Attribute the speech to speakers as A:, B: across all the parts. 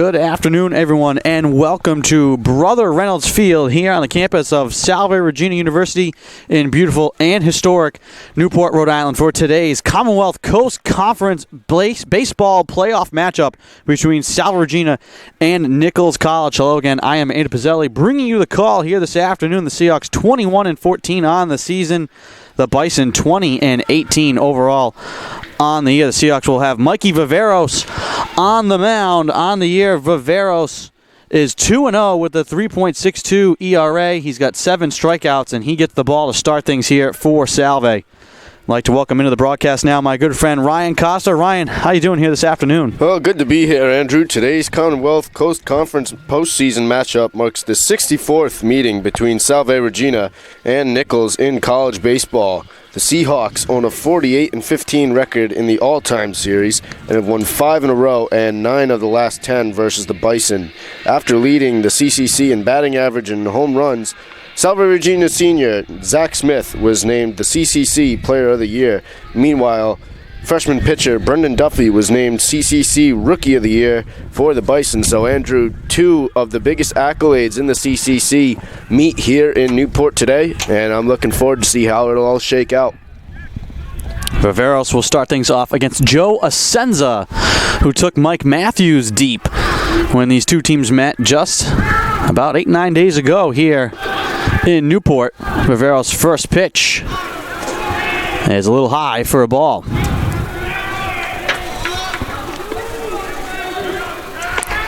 A: Good afternoon, everyone, and welcome to Brother Reynolds Field here on the campus of Salve Regina University in beautiful and historic Newport, Rhode Island for today's Commonwealth Coast Conference baseball playoff matchup between Salve Regina and Nichols College. Hello again, I am Andy Pizzelli bringing you the call here this afternoon. The Seahawks 21-14 on the season. The Bison 20-18 overall on the year. The Seahawks will have Mikey Viveros on the mound on the year. Viveros is 2-0 with a 3.62 ERA. He's got 7 strikeouts, and he gets the ball to start things here for Salve. I'd like to welcome into the broadcast now my good friend Ryan Costa. Ryan, how you doing here this afternoon?
B: Well, good to be here, Andrew. Today's Commonwealth Coast Conference postseason matchup marks the 64th meeting between Salve Regina and Nichols in college baseball. The Seahawks own a 48-15 record in the all-time series and have won 5 in a row and 9 of the last 10 versus the Bison. After leading the CCC in batting average and home runs, Salve Regina senior Zach Smith was named the CCC Player of the Year. Meanwhile, freshman pitcher Brendan Duffy was named CCC Rookie of the Year for the Bison. So, Andrew, 2 of the biggest accolades in the CCC meet here in Newport today, and I'm looking forward to see how it'll all shake out.
A: Viveros will start things off against Joe Asenza, who took Mike Matthews deep when these two teams met just about 8-9 days ago here in Newport. Viveros' first pitch is a little high for a ball.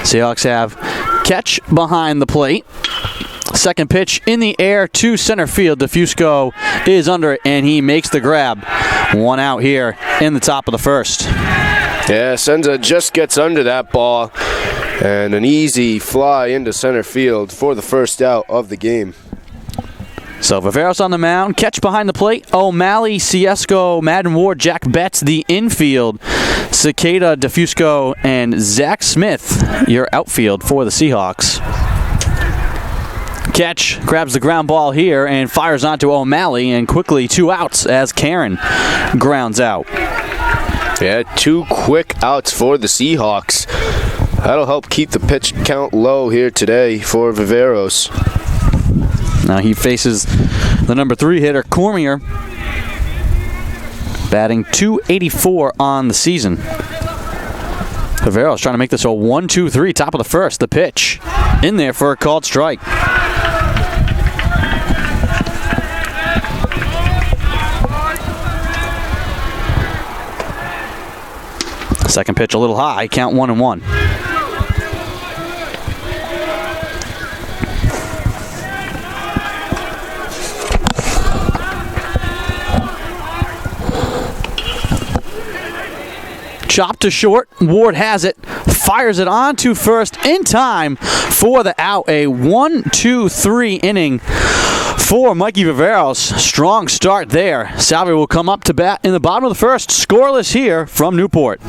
A: Seahawks have catch behind the plate. Second pitch in the air to center field. DeFusco is under it, and he makes the grab. 1 out here in the top of the first.
B: Yeah, Senza just gets under that ball, and an easy fly into center field for the first out of the game.
A: So Viveros on the mound, catch behind the plate. O'Malley, Ciesco, Madden Ward, Jack Betts, the infield. Cicada, DeFusco, and Zach Smith, your outfield for the Seahawks. Catch, grabs the ground ball here and fires onto O'Malley, and quickly 2 outs as Karen grounds out.
B: Yeah, 2 quick outs for the Seahawks. That'll help keep the pitch count low here today for Viveros.
A: Now he faces the number 3 hitter, Cormier, batting .284 on the season. Viveros trying to make this a 1-2-3, top of the first. The pitch in there for a called strike. Second pitch a little high, count 1-1. Chop to short. Ward has it. Fires it on to first in time for the out. A 1-2-3 inning for Mikey Viveros. Strong start there. Salve will come up to bat in the bottom of the first. Scoreless here from Newport.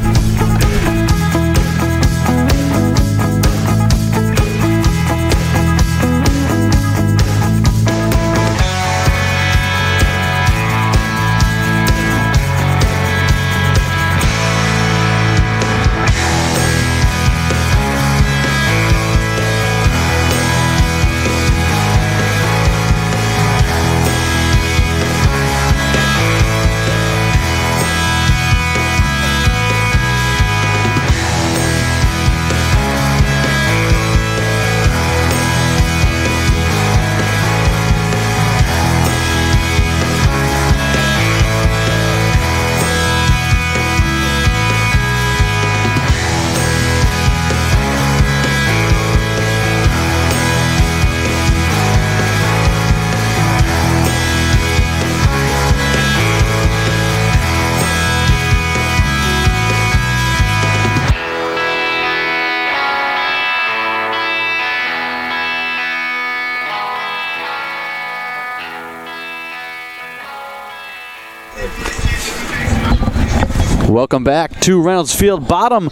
A: Welcome back to Reynolds Field. Bottom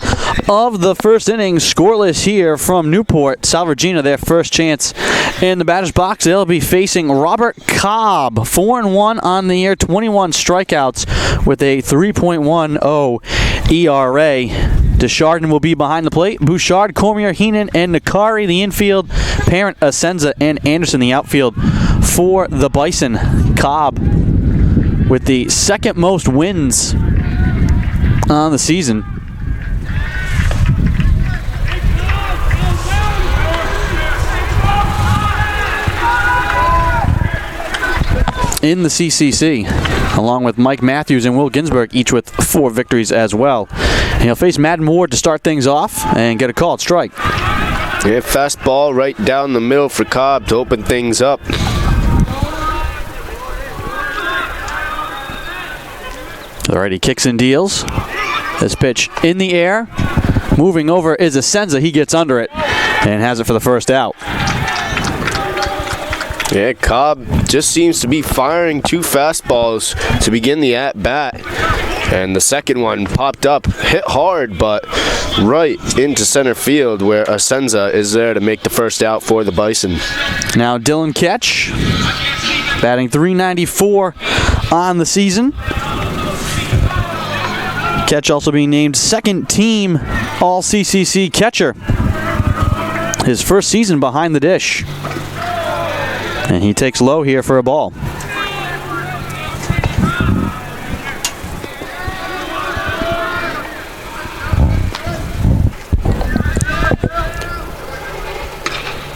A: of the first inning, scoreless here from Newport. Salve Regina, their first chance in the batter's box. They'll be facing Robert Cobb, 4-1 on the year, 21 strikeouts with a 3.10 ERA. Desjardins will be behind the plate. Bouchard, Cormier, Heenan, and Nakari, the infield. Parent, Asenza, and Anderson, the outfield for the Bison. Cobb with the second most wins on the season. In the CCC, along with Mike Matthews and Will Ginsberg, each with 4 victories as well. And he'll face Madden Ward to start things off and get a called strike.
B: Yeah, fastball right down the middle for Cobb to open things up.
A: Alright, he kicks and deals. This pitch in the air. Moving over is Asenza. He gets under it and has it for the first out.
B: Yeah, Cobb just seems to be firing 2 fastballs to begin the at-bat. And the second one popped up, hit hard, but right into center field where Asenza is there to make the first out for the Bison.
A: Now Dylan Ketch, batting .394 on the season. Ketch also being named second team All-CCC catcher. His first season behind the dish. And he takes low here for a ball.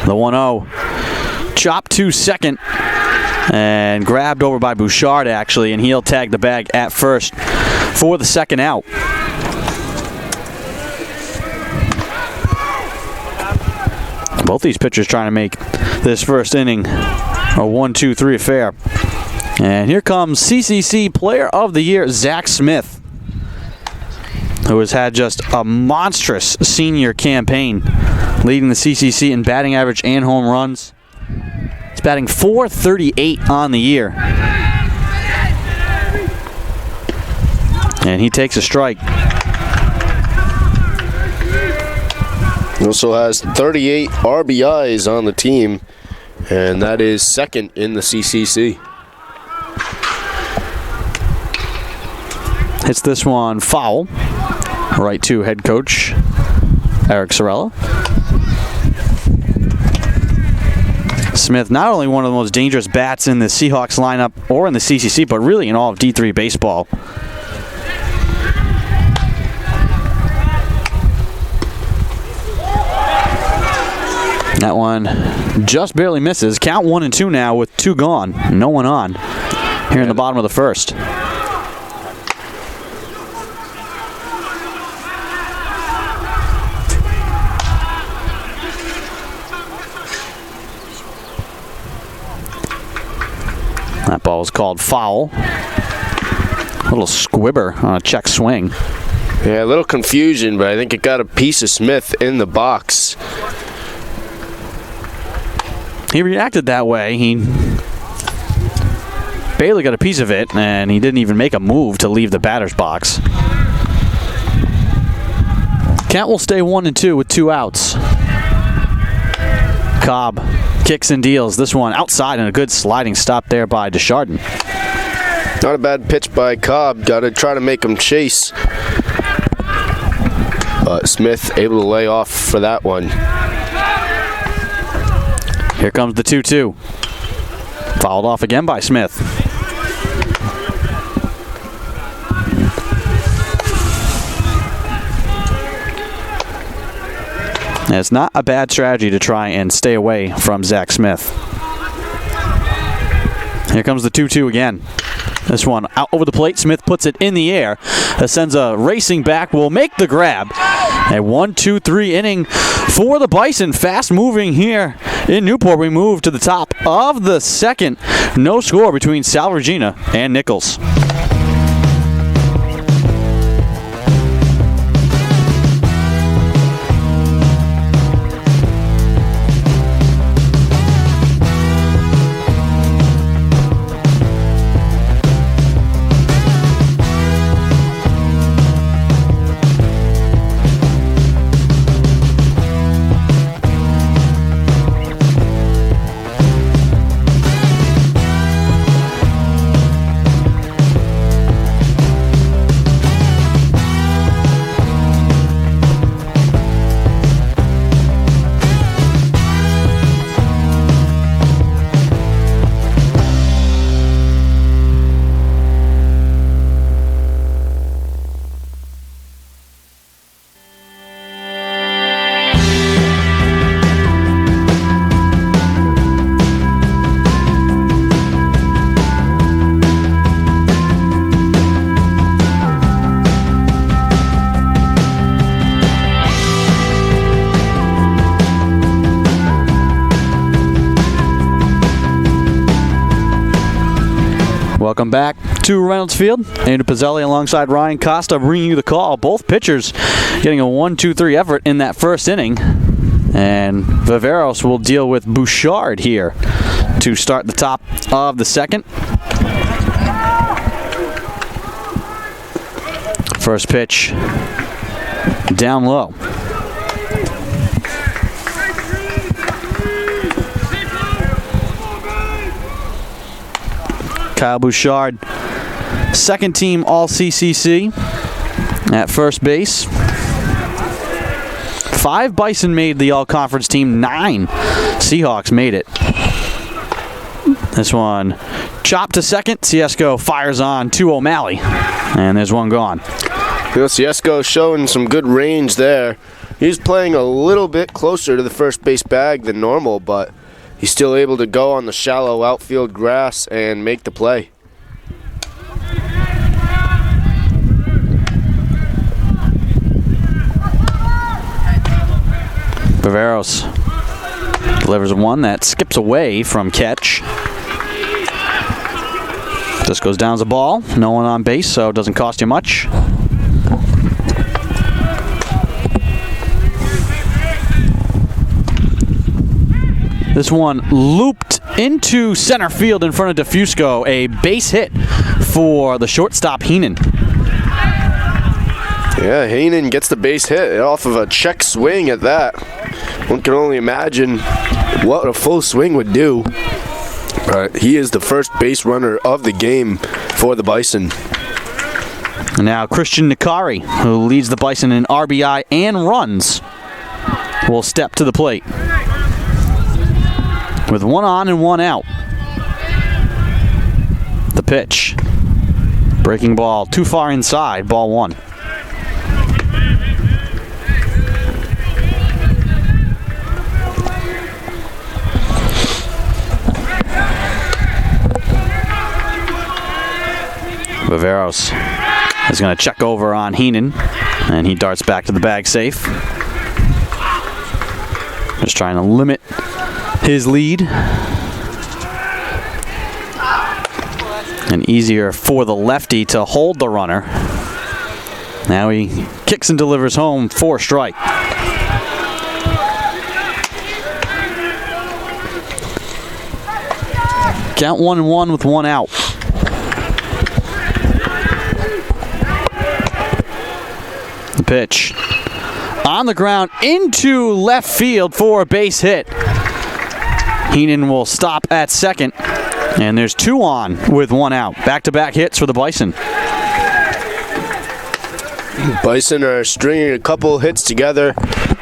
A: The 1-0. Chopped to second. And grabbed over by Bouchard, actually. And he'll tag the bag at first for the second out. Both these pitchers trying to make this first inning a 1-2-3 affair. And here comes CCC Player of the Year, Zach Smith, who has had just a monstrous senior campaign, leading the CCC in batting average and home runs. He's batting .438 on the year. And he takes a strike.
B: He also has 38 RBIs on the team, and that is second in the CCC.
A: Hits this one foul. Right to head coach Eric Sorella. Smith, not only one of the most dangerous bats in the Seahawks lineup or in the CCC, but really in all of D3 baseball. That one just barely misses. Count 1-2 now with 2 gone. No one on here in the bottom of the first. That ball was called foul. A little squibber on a check swing.
B: Yeah, a little confusion, but I think it got a piece of Smith in the box.
A: He reacted that way. He barely got a piece of it, and he didn't even make a move to leave the batter's box. Count will stay 1-2 with 2 outs. Cobb kicks and deals. This one outside, and a good sliding stop there by Desjardins.
B: Not a bad pitch by Cobb. Got to try to make him chase. But Smith able to lay off for that one.
A: Here comes the 2-2. Fouled off again by Smith. And it's not a bad strategy to try and stay away from Zach Smith. Here comes the 2-2 again. This one out over the plate. Smith puts it in the air. Asenza racing back will make the grab. A 1-2-3 inning for the Bison. Fast moving here in Newport. We move to the top of the second. No score between Salve Regina and Nichols. Welcome back to Reynolds Field. Andrew Pizzelli alongside Ryan Costa bringing you the call. Both pitchers getting a 1-2-3 effort in that first inning. And Viveros will deal with Bouchard here to start the top of the second. First pitch down low. Kyle Bouchard, second team All CCC at first base. 5 Bison made the All-Conference team, 9 Seahawks made it. This one chopped to second. Ciesco fires on to O'Malley, and there's one gone.
B: Ciesco showing some good range there. He's playing a little bit closer to the first base bag than normal, but he's still able to go on the shallow outfield grass and make the play.
A: Viveros delivers one that skips away from catch. This goes down as a ball. No one on base, so it doesn't cost you much. This one looped into center field in front of DeFusco. A base hit for the shortstop, Heenan.
B: Yeah, Heenan gets the base hit off of a check swing at that. One can only imagine what a full swing would do. But he is the first base runner of the game for the Bison.
A: And now Christian Nikari, who leads the Bison in RBI and runs, will step to the plate. With one on and one out. The pitch. Breaking ball too far inside, ball one. Viveros is going to check over on Heenan, and he darts back to the bag safe. Just trying to limit his lead. And easier for the lefty to hold the runner. Now he kicks and delivers home for a strike. Count 1-1 with one out. The pitch on the ground into left field for a base hit. Heenan will stop at second, and there's 2 on with 1 out. Back-to-back hits for the Bison.
B: Bison are stringing a couple hits together.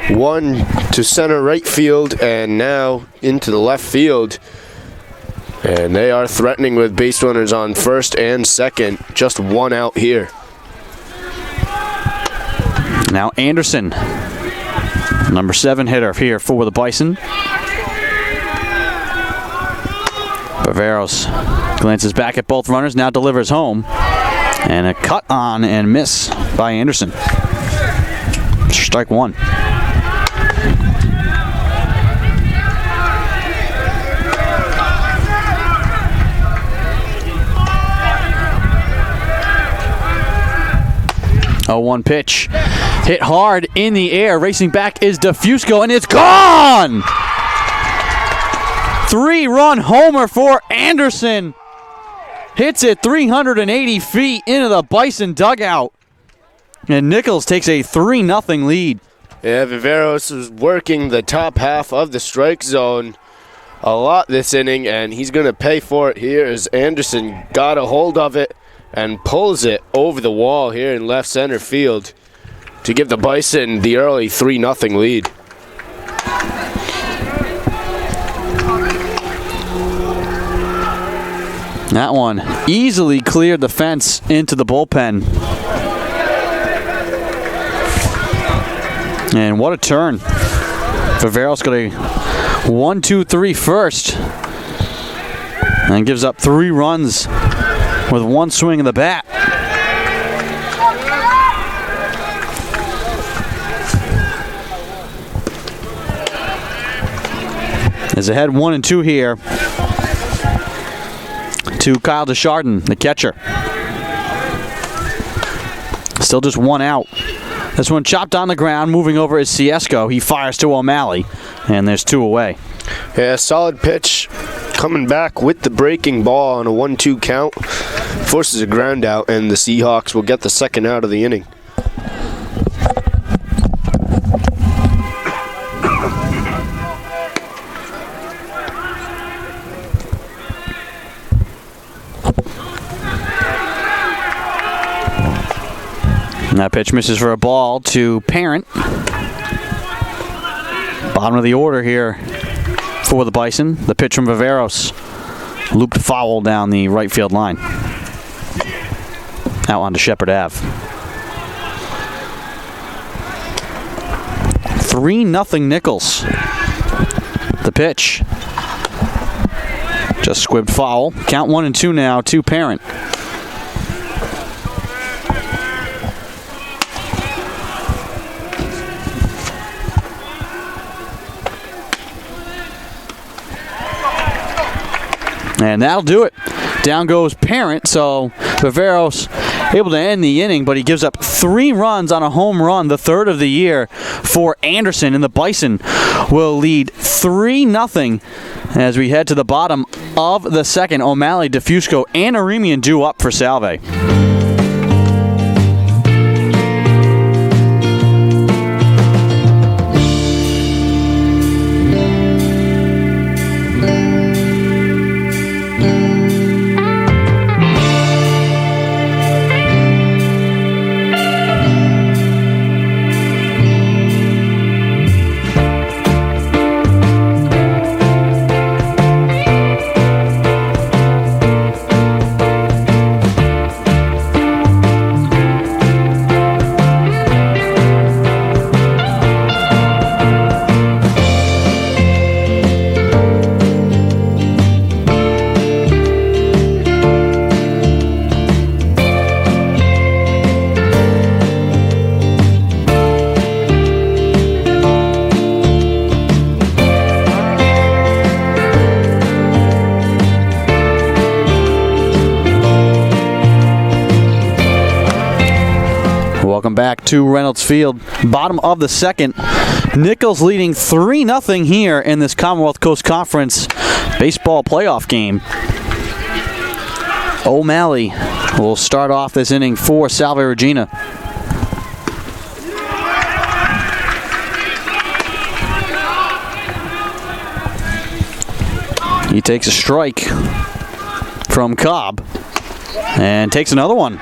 B: One to center right field and now into the left field. And they are threatening with base runners on first and second. Just 1 out here.
A: Now Anderson, number 7 hitter here for the Bison. Viveros glances back at both runners, now delivers home. And a cut on and miss by Anderson. Strike 1. Oh, 1 pitch. Hit hard in the air. Racing back is DeFusco, and it's gone! 3-run homer for Anderson. Hits it 380 feet into the Bison dugout. And Nichols takes a 3-0 lead.
B: Yeah, Viveros is working the top half of the strike zone a lot this inning, and he's going to pay for it here as Anderson got a hold of it and pulls it over the wall here in left center field to give the Bison the early 3-0 lead.
A: That one easily cleared the fence into the bullpen. And what a turn. Viveros got a 1-2-3 first. And gives up 3 runs with 1 swing of the bat. Is ahead 1-2 here. to Kyle Desjardins, the catcher. Still just one out. This one chopped on the ground, moving over is Ciesco. He fires to O'Malley, and there's 2 away.
B: Yeah, solid pitch. Coming back with the breaking ball on a 1-2 count. Forces a ground out, and the Seahawks will get the second out of the inning.
A: And that pitch misses for a ball to Parent. Bottom of the order here for the Bison. The pitch from Viveros. Looped foul down the right field line. Out onto Shepherd Ave. 3-0 Nichols. The pitch. Just squibbed foul. Count 1-2 now to Parent. And that'll do it. Down goes Parent, so Viveros able to end the inning, but he gives up 3 runs on a home run, the 3rd of the year for Anderson, and the Bison will lead 3-0 as we head to the bottom of the second. O'Malley, DeFusco, and Aremian due up for Salve. Welcome back to Reynolds Field. Bottom of the second. Nichols leading 3-0 here in this Commonwealth Coast Conference baseball playoff game. O'Malley will start off this inning for Salve Regina. He takes a strike from Cobb and takes another one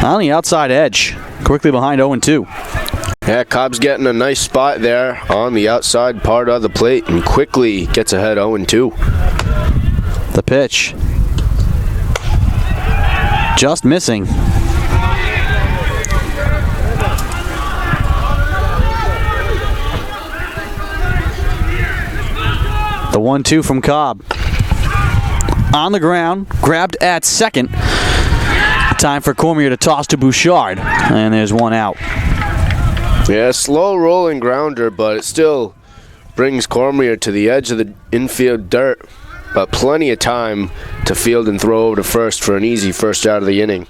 A: on the outside edge. Quickly behind 0-2.
B: Yeah, Cobb's getting a nice spot there on the outside part of the plate and quickly gets ahead 0-2.
A: The pitch. Just missing. The 1-2 from Cobb. On the ground, grabbed at second. Time for Cormier to toss to Bouchard, and there's one out.
B: Yeah, slow rolling grounder, but it still brings Cormier to the edge of the infield dirt, but plenty of time to field and throw over to first for an easy first out of the inning.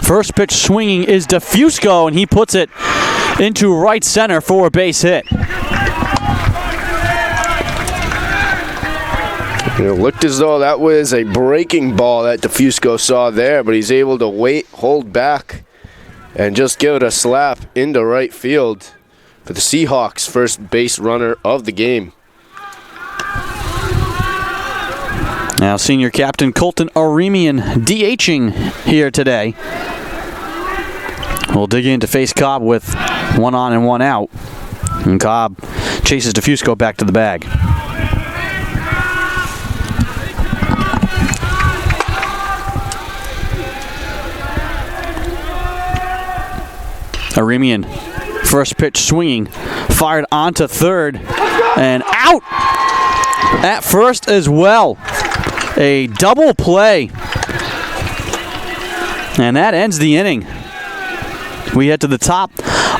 A: First pitch swinging is DeFusco, and he puts it into right center for a base hit.
B: It looked as though that was a breaking ball that DeFusco saw there, but he's able to wait, hold back, and just give it a slap into right field for the Seahawks' first base runner of the game.
A: Now senior captain Colton Aremian DHing here today. We'll dig in to face Cobb with one on and one out. And Cobb chases DeFusco back to the bag. Aremian, first pitch swinging, fired onto third, and out at first as well. A double play, and that ends the inning. We head to the top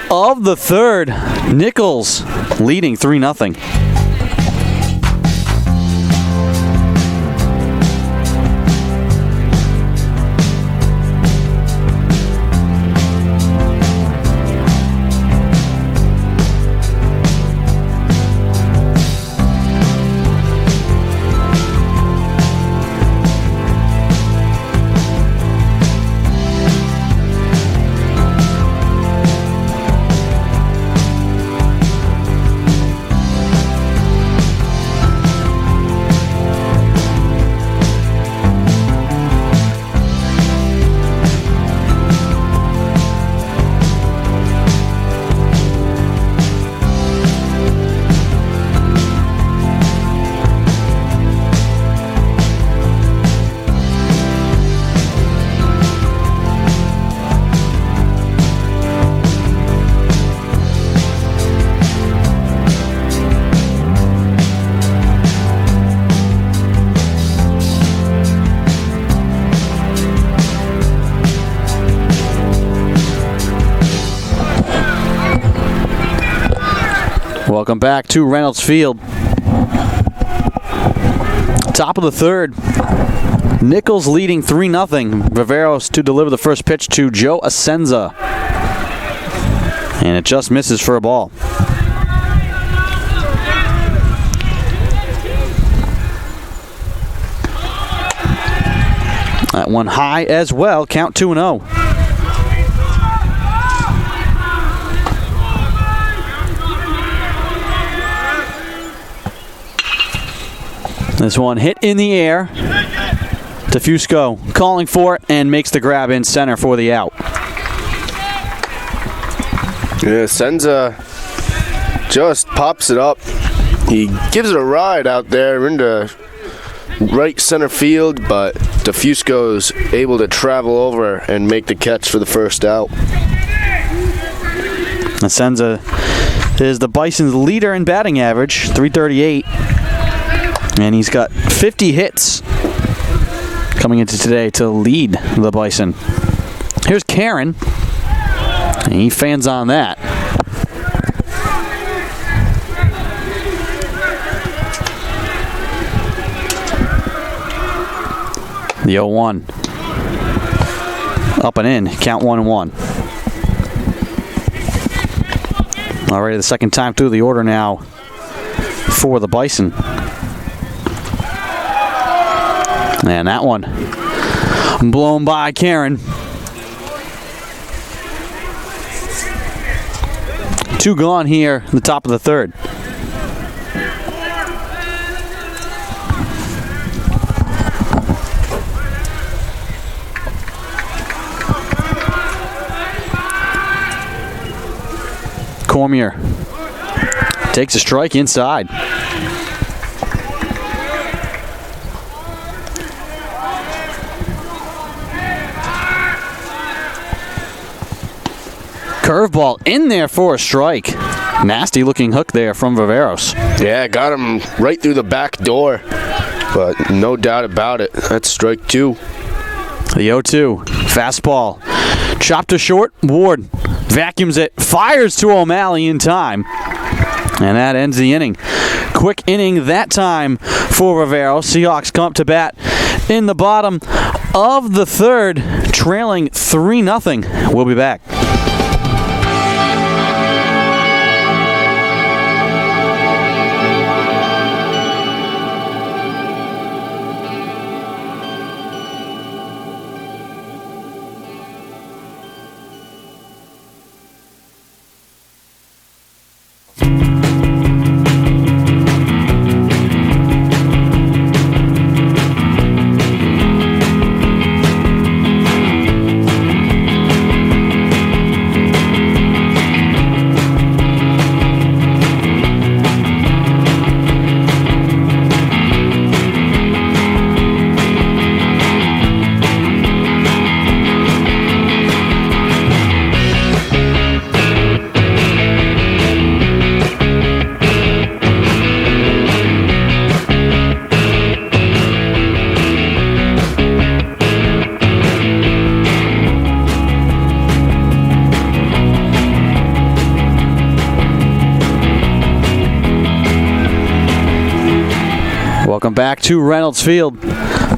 A: of the third. Nichols leading 3-0. Welcome back to Reynolds Field. Top of the third. Nichols leading 3-0. Viveros to deliver the first pitch to Joe Asenza. And it just misses for a ball. That one high as well. Count 2-0. This one hit in the air. DeFusco calling for it and makes the grab in center for the out.
B: Yeah, Senza just pops it up. He gives it a ride out there into right center field, but DeFusco's able to travel over and make the catch for the first out.
A: Senza is the Bison's leader in batting average, .338. And he's got 50 hits coming into today to lead the Bison. Here's Karen. And he fans on that. The 0-1. Up and in. Count 1-1. Already the second time through the order now for the Bison. And that one blown by Karen. 2 gone here in the top of the third. Cormier takes a strike inside. Curveball in there for a strike. Nasty looking hook there from Viveros.
B: Yeah, got him right through the back door, but no doubt about it. That's strike 2.
A: The 0-2. Fastball. Chopped to short. Ward vacuums it. Fires to O'Malley in time. And that ends the inning. Quick inning that time for Viveros. Seahawks come up to bat in the bottom of the third, trailing 3-0. We'll be back. Welcome back to Reynolds Field.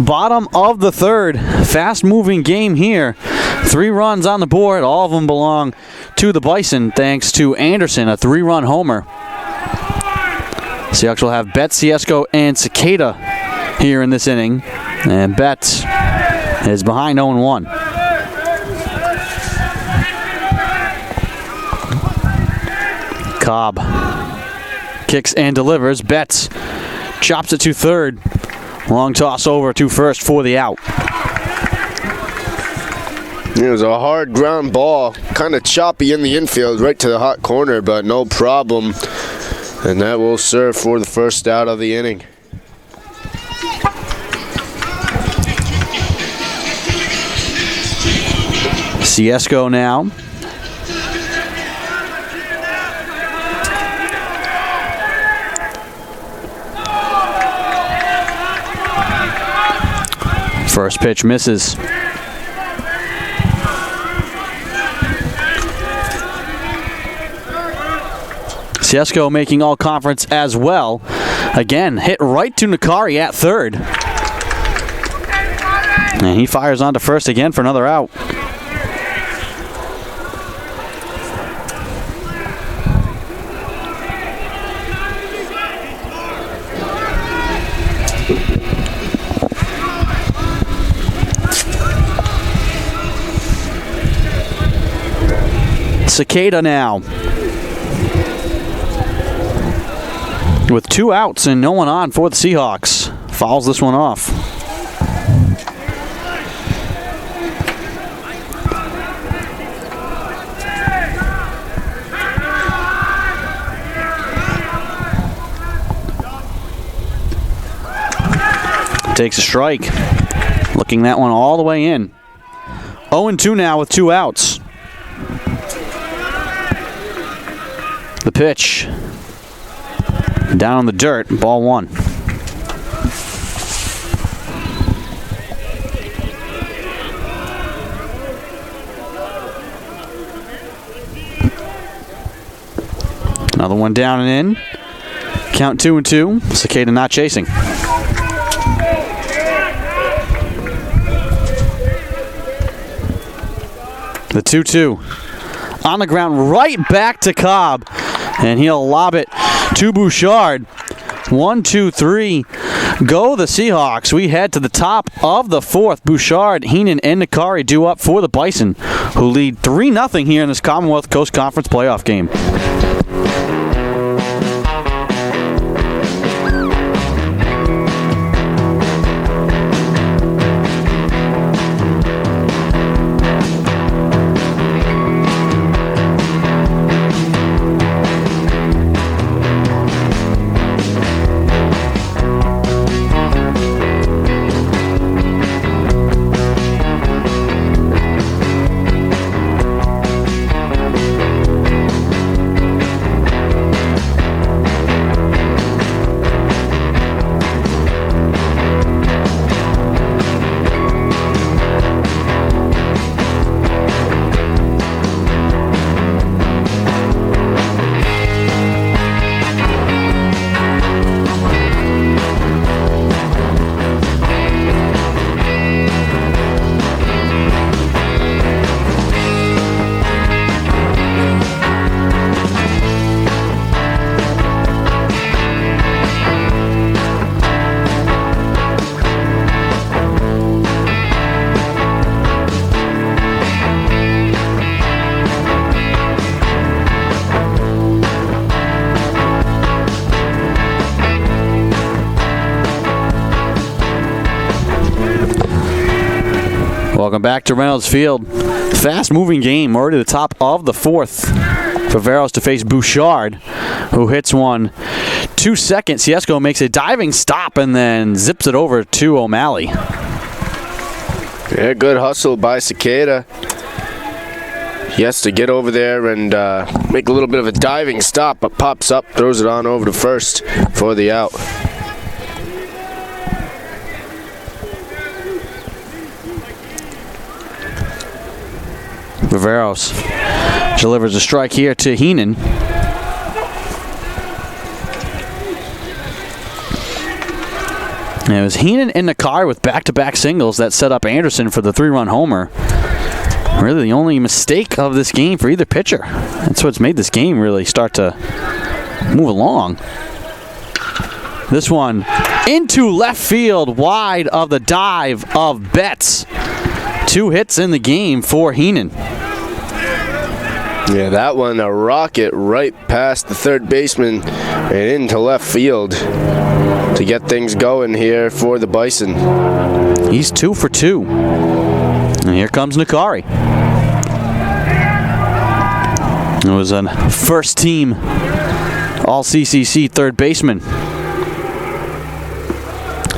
A: Bottom of the third. Fast-moving game here. 3 runs on the board. All of them belong to the Bison thanks to Anderson, a 3-run homer. Seahawks will have Betts, Ciesco, and Cicada here in this inning. And Betts is behind 0-1. Cobb kicks and delivers. Betts chops it to third. Long toss over to first for the out.
B: It was a hard ground ball, kind of choppy in the infield, right to the hot corner, but no problem. And that will serve for the first out of the inning.
A: Ciesco now. First pitch misses. Siesko making all conference as well. Again, hit right to Nikari at third. And he fires on to first again for another out. Cicada now with 2 outs and no one on for the Seahawks. Fouls this one off. Takes a strike. Looking that one all the way in. 0-2 now with 2 outs. The pitch. Down on the dirt, ball 1. Another one down and in. Count 2-2. Cicada not chasing. The 2-2. On the ground, right back to Cobb. And he'll lob it to Bouchard. 1, 2, 3. Go the Seahawks. We head to the top of the 4th. Bouchard, Heenan, and Nikari due up for the Bison, who lead 3-0 here in this Commonwealth Coast Conference playoff game. Welcome back to Reynolds Field. Fast-moving game, already the top of the 4th. Faveros to face Bouchard, who hits one 2 seconds. Siesko makes a diving stop and then zips it over to O'Malley.
B: Yeah, good hustle by Cicada. He has to get over there and make a little bit of a diving stop, but pops up, throws it on over to first for the out.
A: Faveros delivers a strike here to Heenan. And it was Heenan and Nikari with back-to-back singles that set up Anderson for the 3-run homer. Really the only mistake of this game for either pitcher. That's what's made this game really start to move along. This one into left field, wide of the dive of Betts. 2 hits in the game for Heenan.
B: Yeah, that one a rocket right past the third baseman and into left field to get things going here for the Bison.
A: He's 2 for 2. And here comes Nikari. It was a first team all CCC third baseman.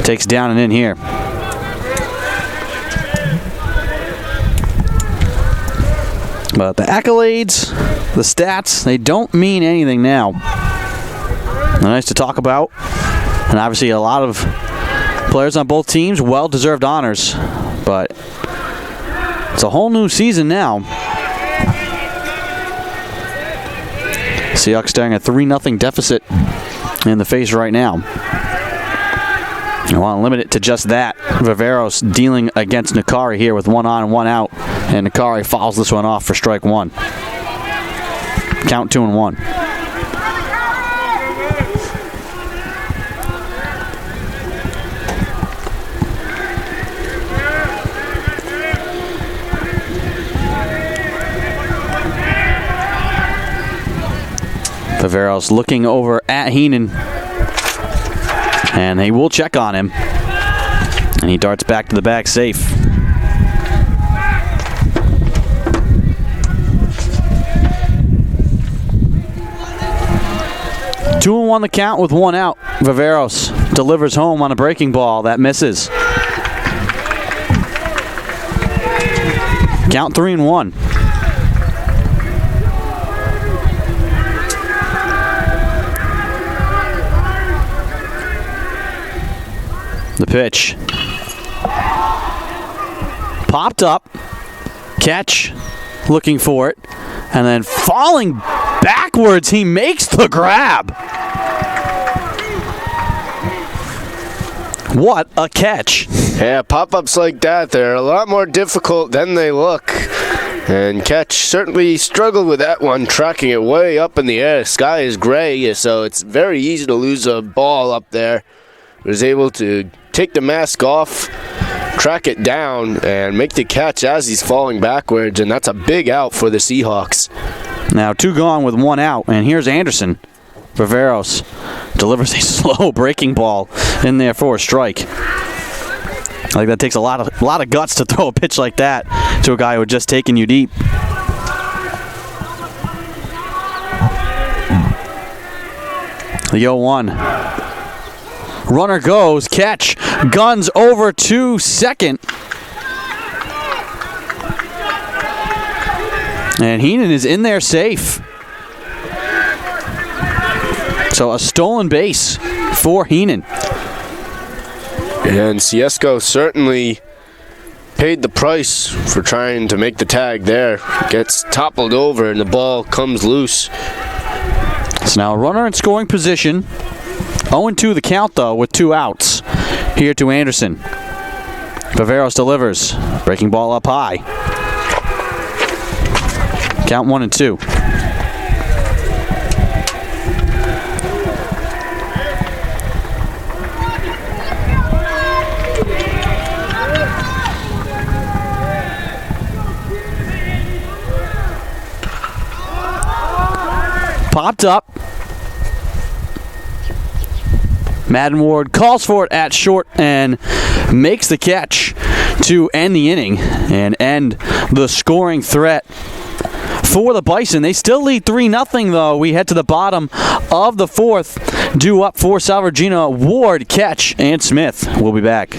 A: Takes down and in here. But the accolades, the stats, they don't mean anything now. They're nice to talk about. And obviously a lot of players on both teams, well-deserved honors. But it's a whole new season now. Seahawks staring a 3-0 deficit in the face right now. I want to limit it to just that. Viveros dealing against Nakari here with 1 on and 1 out. And Nakari fouls this one off for strike 1. Count 2-1. Viveros looking over at Heenan. And he will check on him. And he darts back to the bag safe. Two and 1 the count with 1 out. Viveros delivers home on a breaking ball that misses. Count 3-1. The pitch. Popped up. Catch. Looking for it. And then falling backwards, he makes the grab. What a catch.
B: Yeah, pop-ups like that, they're a lot more difficult than they look. And Catch certainly struggled with that one, tracking it way up in the air. Sky is gray, so it's very easy to lose a ball up there. Was able to take the mask off, track it down, and make the catch as he's falling backwards, and that's a big out for the Seahawks.
A: Now 2 gone with 1 out, and here's Anderson. Viveros delivers a slow breaking ball in there for a strike. I think that takes a lot of guts to throw a pitch like that to a guy who had just taken you deep. The 0-1. Runner goes, catch, guns over to second. And Heenan is in there safe. So a stolen base for Heenan.
B: And Ciesco certainly paid the price for trying to make the tag there. Gets toppled over and the ball comes loose.
A: So now a runner in scoring position. 0-2 the count, though, with 2 outs. Here to Anderson. Viveros delivers. Breaking ball up high. Count 1-2. Popped up. Madden Ward calls for it at short and makes the catch to end the inning and end the scoring threat for the Bison. They still lead 3-0, though. We head to the bottom of the 4th. Due up for Salve Regina, Ward, catch, and Smith. We'll be back.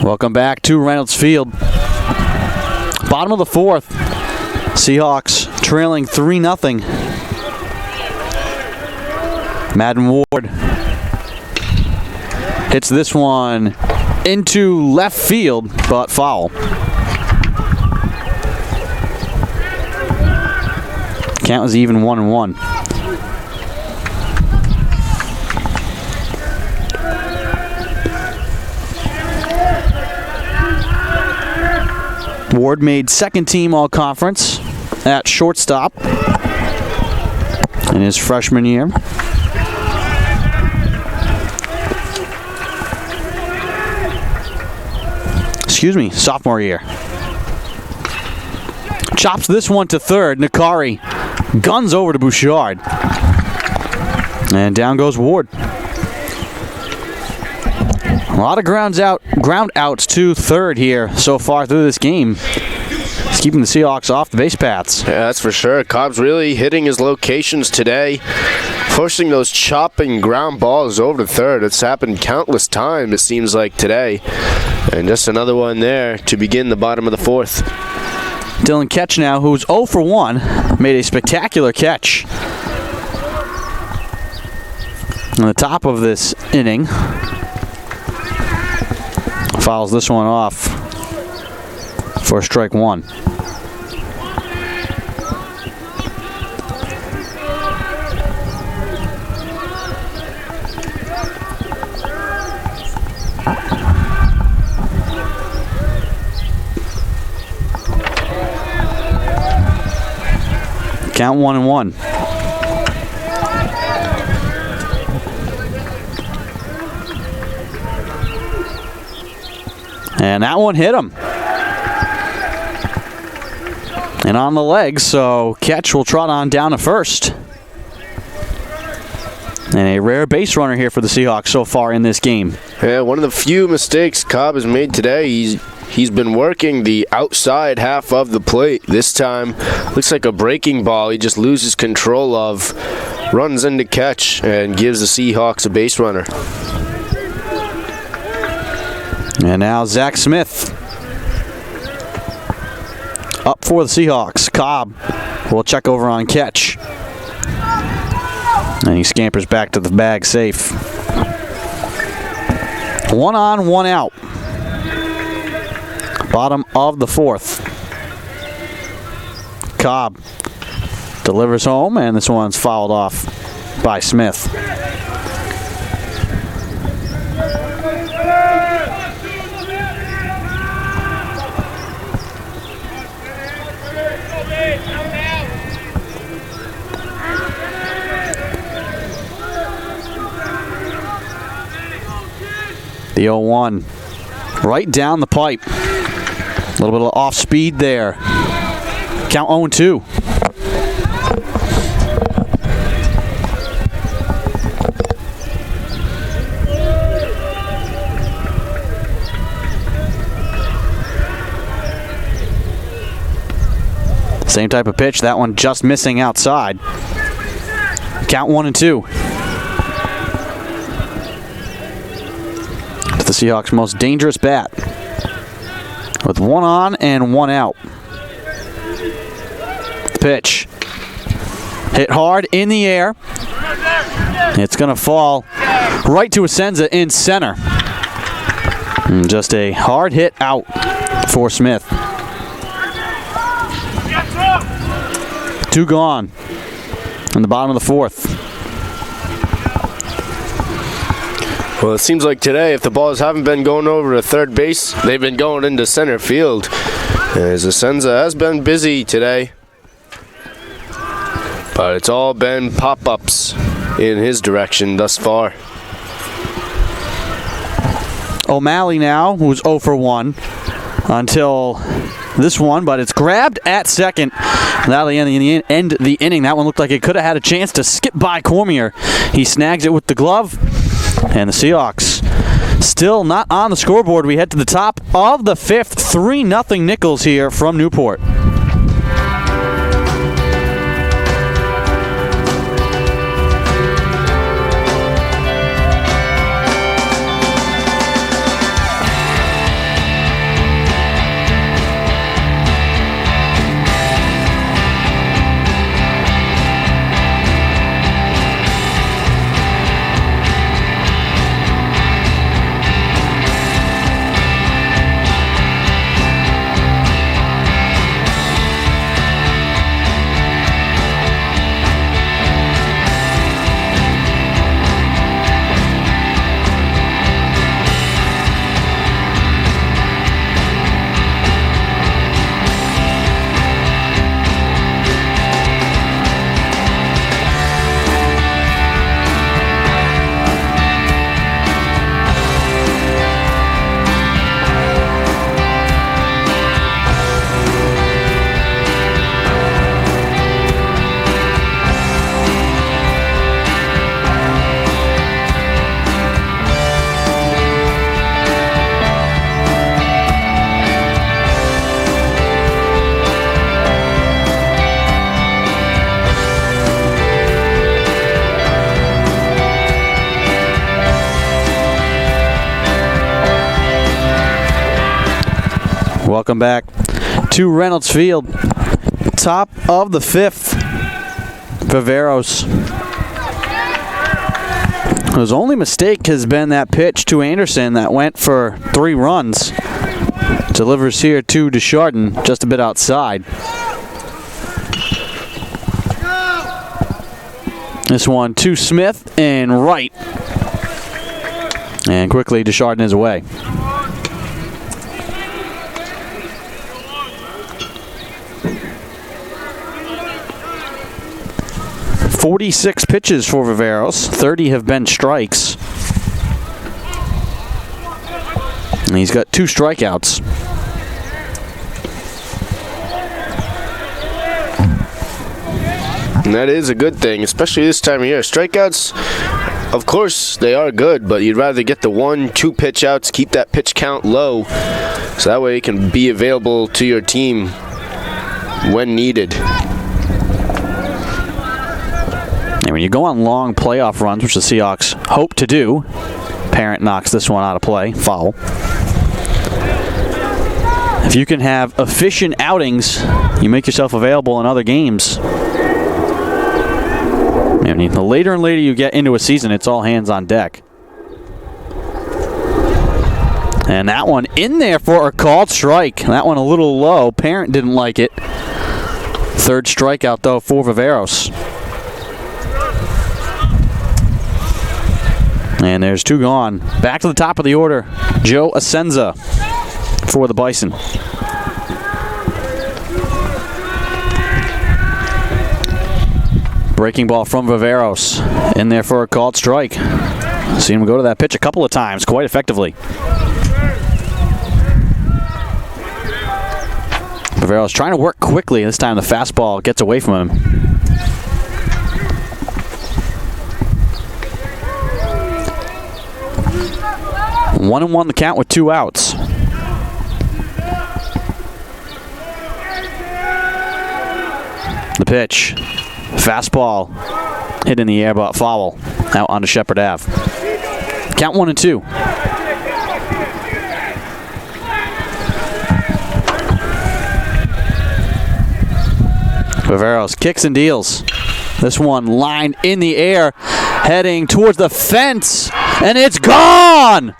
A: Welcome back to Reynolds Field. Bottom of the 4th. Seahawks trailing 3-0. Madden Ward Hits this one into left field, but foul. Count was even 1-1. Ward made second team all-conference at shortstop in his freshman year. Sophomore year. Chops this one to third. Nikari guns over to Bouchard. And down goes Ward. A lot of ground outs to third here so far through this game. It's keeping the Seahawks off the base paths.
B: Yeah, that's for sure. Cobb's really hitting his locations today, pushing those chopping ground balls over to third. It's happened countless times, it seems like, today. And just another one there to begin the bottom of the fourth.
A: Dylan Ketch now, who's 0 for 1, made a spectacular catch on the top of this inning. Fouls this one off for strike one. Count 1-1. And that one hit him. And on the legs, so Ketch will trot on down to first. And a rare base runner here for the Seahawks so far in this game.
B: Yeah, one of the few mistakes Cobb has made today. He's been working the outside half of the plate. This time, looks like a breaking ball. He just loses control of, runs into Ketch, and gives the Seahawks a base runner.
A: And now Zach Smith up for the Seahawks. Cobb will check over on Ketch. And he scampers back to the bag safe. 1 on, 1 out. Bottom of the fourth. Cobb delivers home, and this one's fouled off by Smith. The 0-1 right down the pipe. A little bit of off speed there. Count 0-2. Same type of pitch. That one just missing outside. Count 1-2. The Seahawks' most dangerous bat, with 1 on and 1 out. The pitch hit hard in the air. It's going to fall right to Asenza in center. And just a hard hit out for Smith. 2 gone in the bottom of the fourth.
B: Well, it seems like today, if the balls haven't been going over to third base, they've been going into center field. As Asenza has been busy today. But it's all been pop-ups in his direction thus far.
A: O'Malley now, who's 0 for 1 until this one, but it's grabbed at second. That'll end the inning. That one looked like it could have had a chance to skip by Cormier. He snags it with the glove. And the Seahawks still not on the scoreboard. We head to the top of the fifth. 3-0 Nichols here from Newport. Welcome back to Reynolds Field. Top of the 5th. Viveros. His only mistake has been that pitch to Anderson that went for 3 runs. Delivers here to Deschardin, just a bit outside. This one to Smith and right. And quickly Deschardin is away. "46 pitches for Viveros. 30 have been strikes. And he's got 2 strikeouts.
B: And that is a good thing, especially this time of year. Strikeouts, of course, they are good, but you'd rather get the 1-2 pitch outs, keep that pitch count low, so that way it can be available to your team when needed.
A: And when you go on long playoff runs, which the Seahawks hope to do, Parent knocks this one out of play, foul. If you can have efficient outings, you make yourself available in other games. I mean, the later and later you get into a season, it's all hands on deck. And that one in there for a called strike. That one a little low. Parent didn't like it. 3rd strikeout, though, for Viveros. And there's 2 gone. Back to the top of the order. Joe Asenza for the Bison. Breaking ball from Viveros. In there for a called strike. Seen him go to that pitch a couple of times, quite effectively. Viveros trying to work quickly. This time the fastball gets away from him. One and 1 the count with 2 outs. The pitch. Fastball. Hit in the air, but foul. Out onto Shepherd Ave. Count 1 and 2. Viveros kicks and deals. This one lined in the air, heading towards the fence, and it's gone!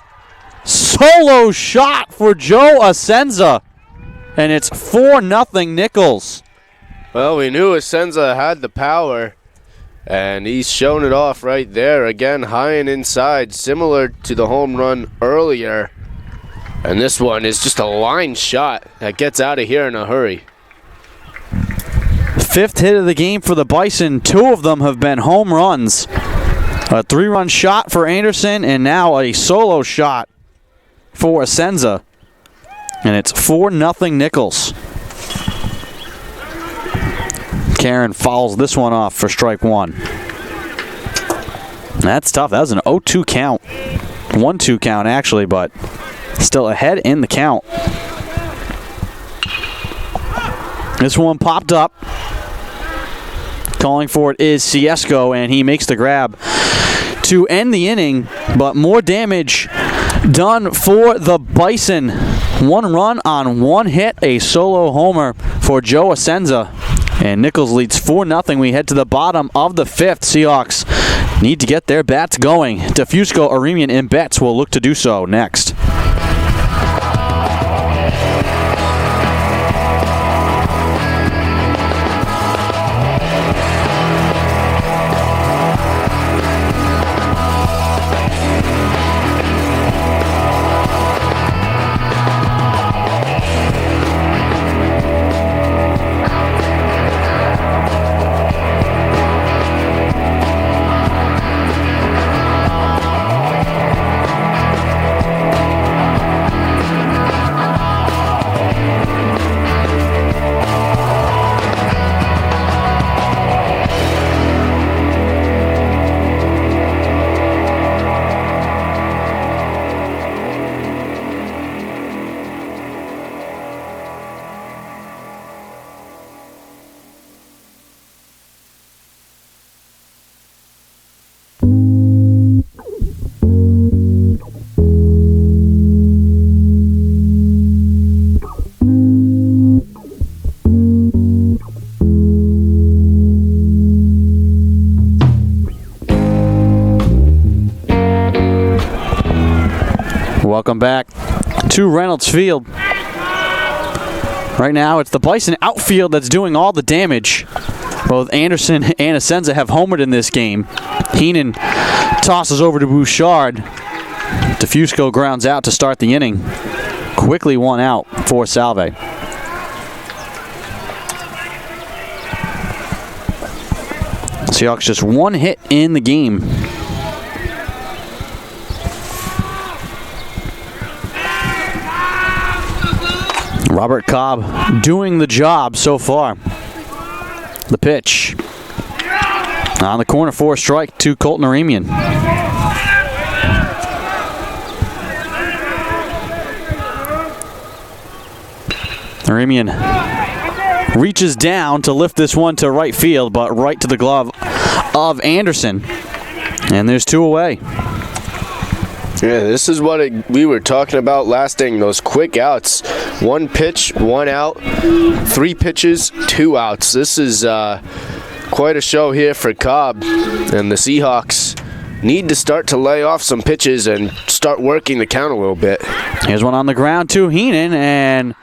A: Solo shot for Joe Asenza, and it's 4-0 Nichols.
B: Well, we knew Asenza had the power, and he's shown it off right there. Again, high and inside, similar to the home run earlier. And this one is just a line shot that gets out of here in a hurry.
A: 5th hit of the game for the Bison. 2 of them have been home runs. A 3-run shot for Anderson, and now a solo shot for Asenza. And it's 4-0 Nichols. Karen fouls this one off for strike 1. That's tough. That was an 0-2 count. 1-2 count, actually, but still ahead in the count. This one popped up. Calling for it is Ciesco, and he makes the grab to end the inning, but more damage done for the Bison. 1 run on 1 hit, a solo homer for Joe Asenza. And Nichols leads 4-0. We head to the bottom of the 5th. Seahawks need to get their bats going. DeFusco, Aremian, and Betts will look to do so next. Welcome back to Reynolds Field. Right now, it's the Bison outfield that's doing all the damage. Both Anderson and Asenza have homered in this game. Heenan tosses over to Bouchard. DeFusco grounds out to start the inning. Quickly one out for Salve. Seahawks just one hit in the game. Robert Cobb doing the job so far. The pitch. On the corner for a strike to Colton Aremian. Aremian reaches down to lift this one to right field, but right to the glove of Anderson. And there's two away.
B: Yeah, this is what we were talking about last inning, those quick outs. One pitch, one out, 3 pitches, 2 outs. This is quite a show here for Cobb, and the Seahawks need to start to lay off some pitches and start working the count a little bit.
A: Here's one on the ground to Heenan, and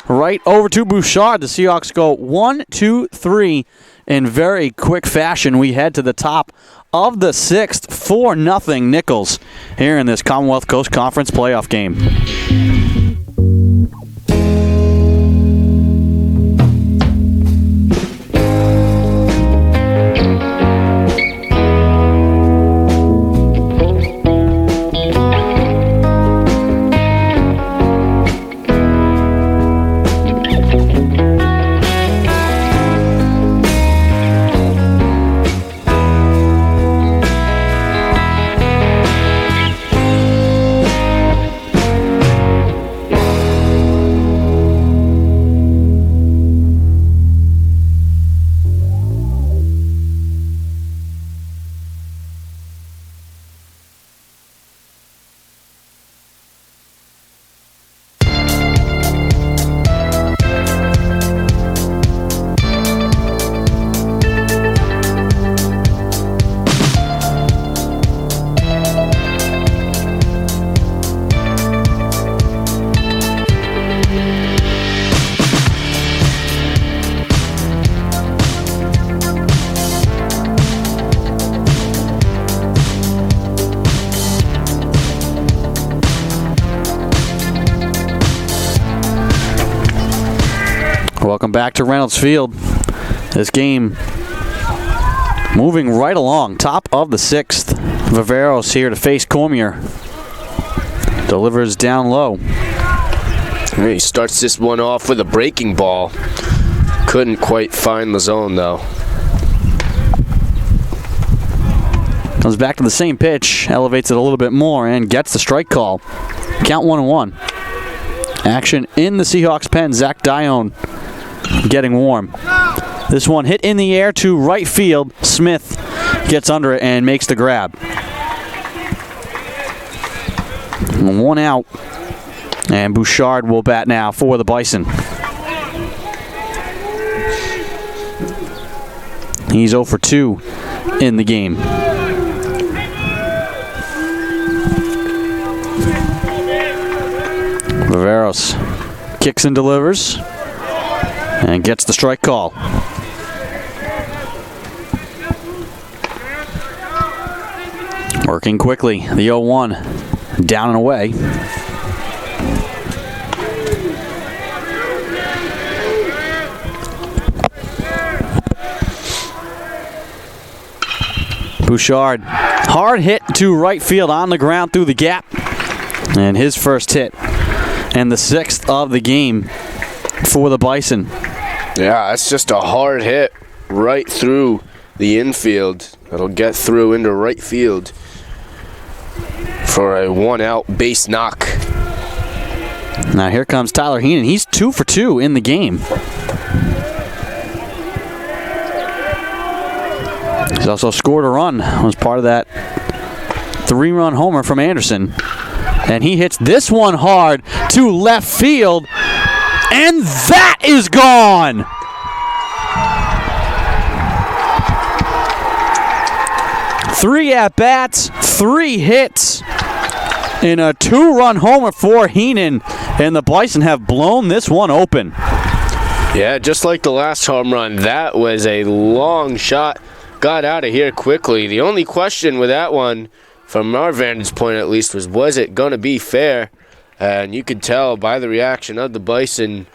A: right over to Bouchard. The Seahawks go 1, 2, 3 in very quick fashion. We head to the top of the 6th, 4-0 Nichols here in this Commonwealth Coast Conference playoff game. Welcome back to Reynolds Field. This game moving right along. Top of the 6th. Viveros here to face Cormier. Delivers down low.
B: He starts this one off with a breaking ball. Couldn't quite find the zone, though.
A: Comes back to the same pitch. Elevates it a little bit more and gets the strike call. Count 1-1. Action in the Seahawks pen. Zach Dione getting warm. This one hit in the air to right field. Smith gets under it and makes the grab. One out. And Bouchard will bat now for the Bison. He's 0 for 2 in the game. Viveros kicks and delivers and gets the strike call. Working quickly. The 0-1 down and away. Bouchard, hard hit to right field on the ground through the gap. And his first hit and the 6th of the game for the Bison.
B: Yeah, that's just a hard hit right through the infield. It'll get through into right field for a 1-out base knock.
A: Now here comes Tyler Heenan. He's 2 for 2 in the game. He's also scored a run. Was part of that 3-run homer from Anderson. And he hits this one hard to left field. And that is gone! Three at-bats, 3 hits. in a 2-run homer for Heenan, and the Bison have blown this one open.
B: Yeah, just like the last home run, that was a long shot. Got out of here quickly. The only question with that one, from our vantage point at least, was it going to be fair? And you could tell by the reaction of the Bison,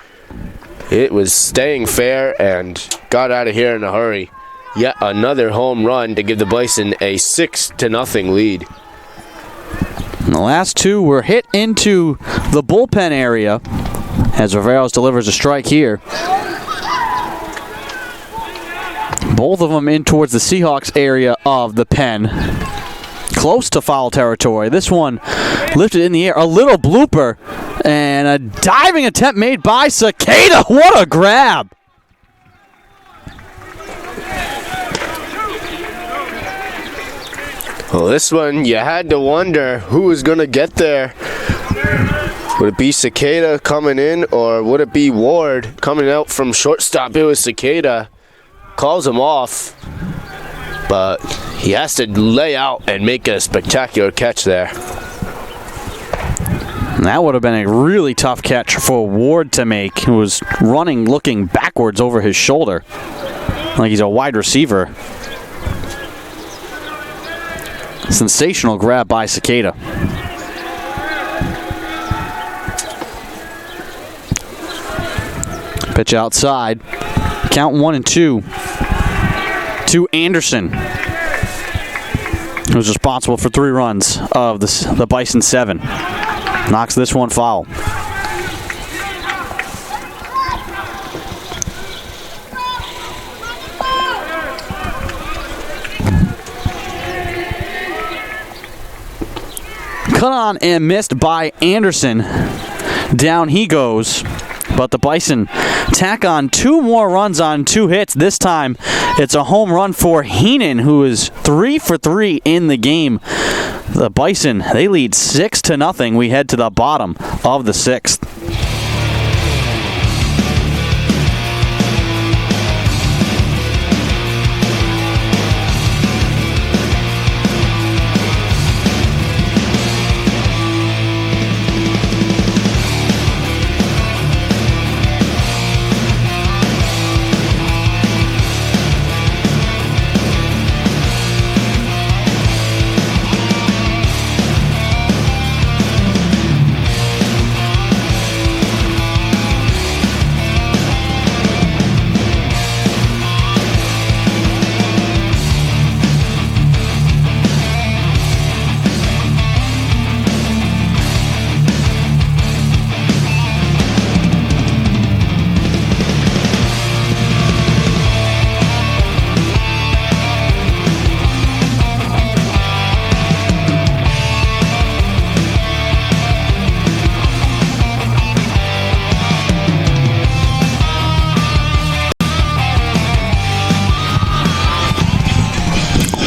B: it was staying fair and got out of here in a hurry. Yet another home run to give the Bison a 6-0 lead.
A: And the last two were hit into the bullpen area as Riveros delivers a strike here. Both of them in towards the Seahawks area of the pen. Close to foul territory. This one lifted in the air. A little blooper and a diving attempt made by Cicada. What a grab!
B: Well, this one, you had to wonder who was going to get there. Would it be Cicada coming in, or would it be Ward coming out from shortstop? It was Cicada. Calls him off, but he has to lay out and make a spectacular catch there.
A: And that would have been a really tough catch for Ward to make, who was running looking backwards over his shoulder like he's a wide receiver. Sensational grab by Cicada. Pitch outside. Count 1-2 to Anderson, who's responsible for 3 runs of the Bison 7. Knocks this one foul. Cut on and missed by Anderson. Down he goes. But the Bison tack on 2 more runs on 2 hits. This time it's a home run for Heenan, who is 3 for 3 in the game. The Bison, they lead 6-0. We head to the bottom of the 6th.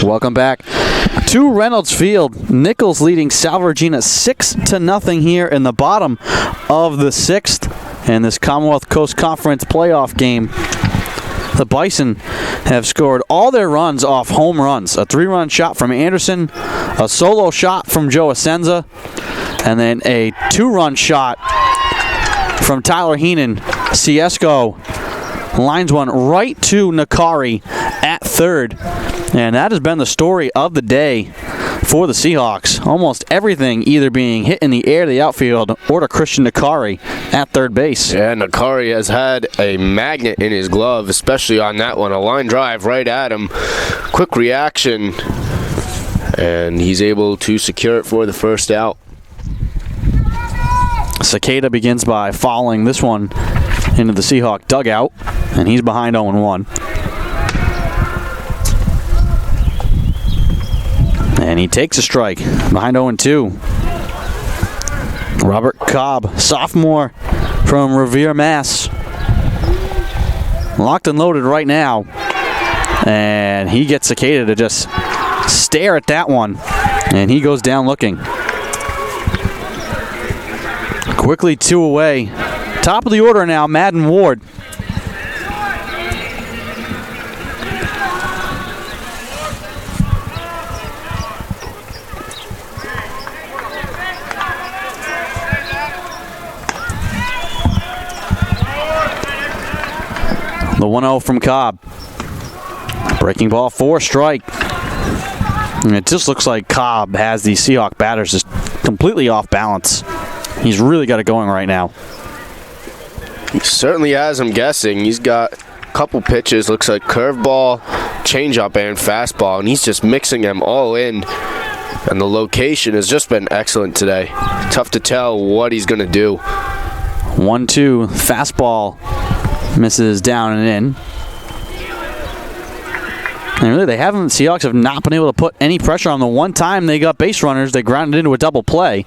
A: Welcome back to Reynolds Field. Nichols leading Salve Regina 6-0 here in the bottom of the 6th in this Commonwealth Coast Conference playoff game. The Bison have scored all their runs off home runs. A 3-run shot from Anderson, a solo shot from Joe Asenza, and then a 2-run shot from Tyler Heenan. Ciesco lines one right to Nakari at third. And that has been the story of the day for the Seahawks. Almost everything either being hit in the air to the outfield or to Christian Nakari at third base.
B: Yeah, Nakari has had a magnet in his glove, especially on that one. A line drive right at him. Quick reaction, and he's able to secure it for the first out.
A: Cicada begins by fouling this one into the Seahawk dugout, and he's behind 0-1. And he takes a strike behind 0-2. Robert Cobb, sophomore from Revere, Mass. Locked and loaded right now. And he gets Cicada to just stare at that one. And he goes down looking. Quickly 2 away. Top of the order now, Madden Ward. 1-0 from Cobb. Breaking ball, 4 strike. And it just looks like Cobb has these Seahawk batters just completely off balance. He's really got it going right now.
B: He certainly has, I'm guessing. He's got a couple pitches, looks like curveball, changeup, and fastball, and he's just mixing them all in. And the location has just been excellent today. Tough to tell what he's going to do.
A: 1-2, fastball misses down and in. And really, Seahawks have not been able to put any pressure on the one time they got base runners. They grounded into a double play.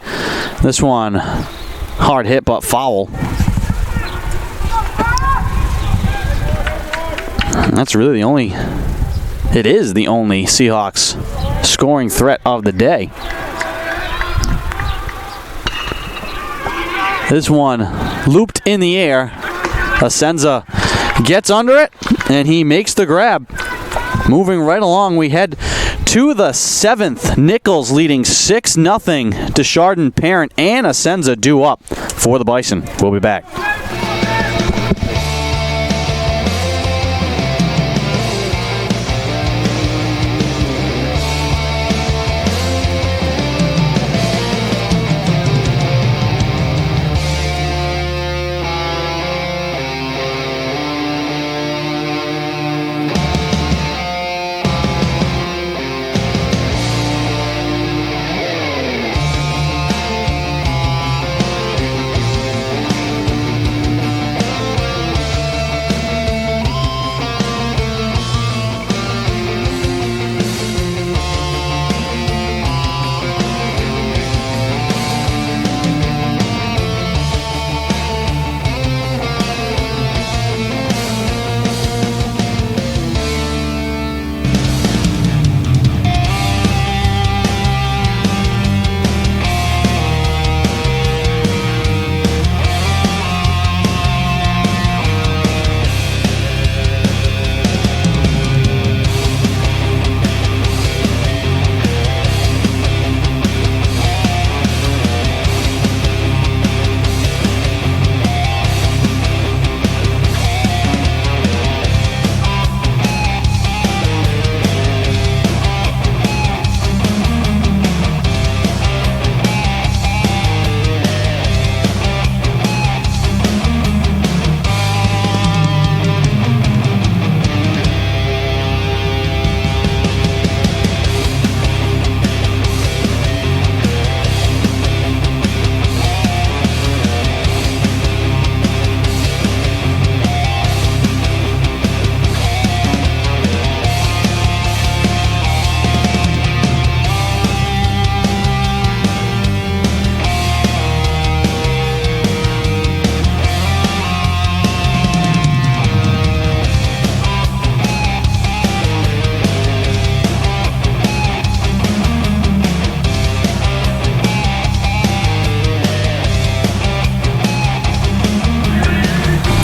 A: This one, hard hit but foul. And that's really it is the only Seahawks scoring threat of the day. This one looped in the air. Asenza gets under it, and he makes the grab. Moving right along, we head to the 7th. Nichols leading 6-0. Desjardins, Parent, and Asenza due up for the Bison. We'll be back.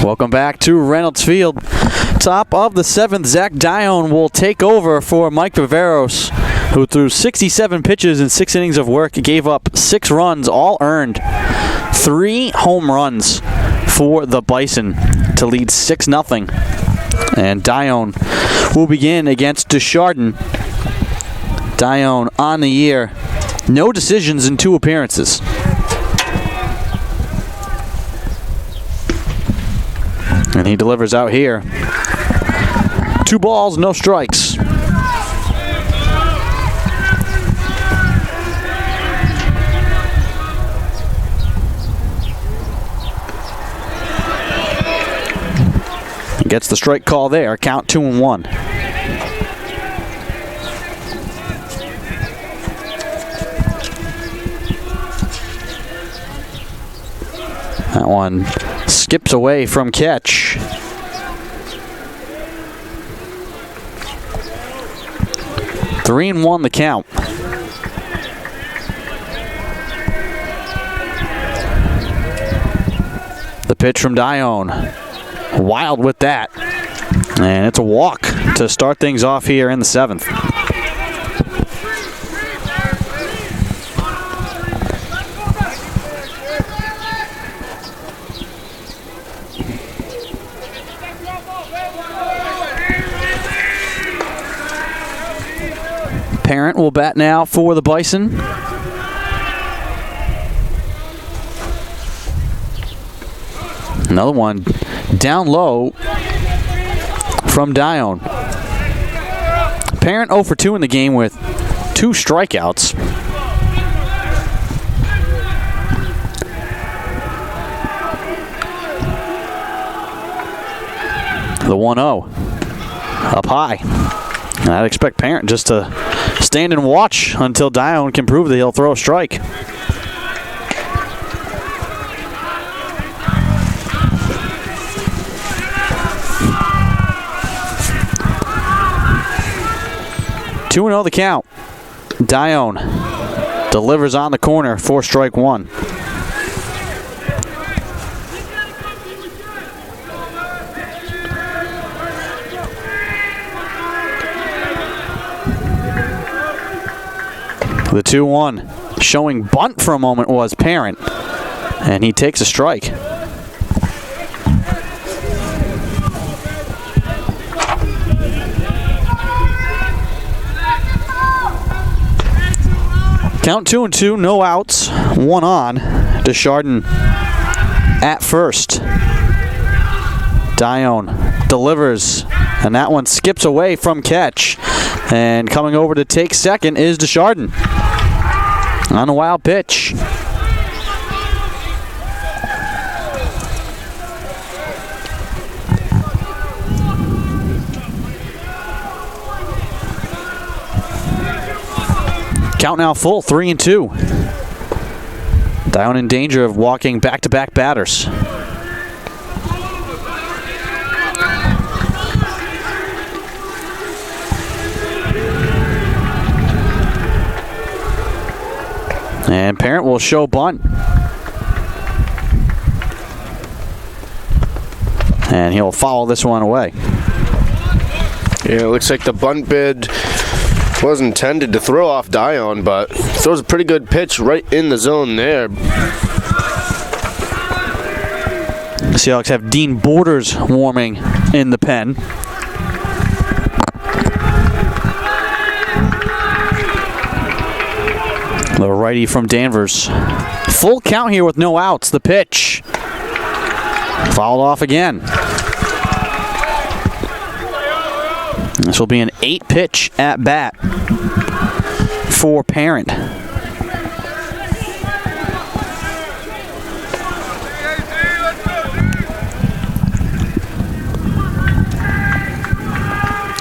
A: Welcome back to Reynolds Field. Top of the 7th, Zach Dione will take over for Mike Viveros, who threw 67 pitches in 6 innings of work, gave up 6 runs, all earned. 3 home runs for the Bison to lead 6-0. And Dione will begin against Desjardins. Dione on the year, no decisions in 2 appearances. And he delivers out here. 2 balls, no strikes. Gets the strike call there. Count 2-1. That one skips away from catch. Three and 1 the count. The pitch from Dione. Wild with that. And it's a walk to start things off here in the 7th. Parent will bat now for the Bison. Another one down low from Dione. Parent 0 for 2 in the game with 2 strikeouts. The 1-0 up high. And I'd expect Parent just to stand and watch until Dione can prove that he'll throw a strike. Two 2-0 the count. Dione delivers on the corner for strike one. The 2-1 showing bunt for a moment was Parent, and he takes a strike. Count 2-2, no outs, 1 on. Deschardin at first. Dione delivers, and that one skips away from catch. And coming over to take second is Deschardin on a wild pitch. Count now full, 3-2. Dione in danger of walking back-to-back batters. And Parent will show bunt. And he'll foul this one away.
B: Yeah, it looks like the bunt bid was intended to throw off Dione, but throws a pretty good pitch right in the zone there.
A: The Seahawks have Dean Borders warming in the pen. The righty from Danvers. Full count here with no outs. The pitch. Fouled off again. This will be an 8-pitch at bat for Parent.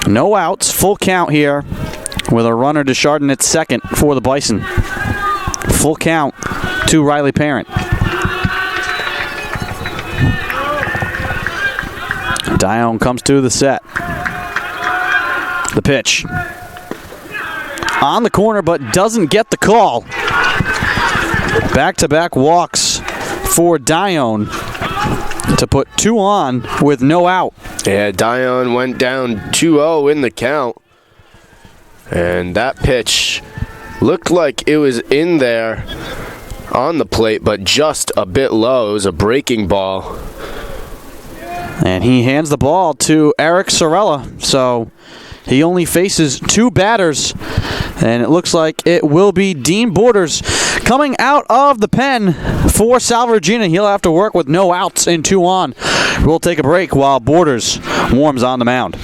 A: No outs, full count here with a runner Deschardin at second for the Bison. Full count to Riley Parent. Dione comes to the set. The pitch. On the corner, but doesn't get the call. Back-to-back walks for Dione to put 2 on with no out.
B: Yeah, Dione went down 2-0 in the count. And that pitch looked like it was in there on the plate, but just a bit low. It was a breaking ball.
A: And he hands the ball to Eric Sorella. So he only faces 2 batters, and it looks like it will be Dean Borders coming out of the pen for Salve Regina. He'll have to work with no outs and 2 on. We'll take a break while Borders warms on the mound.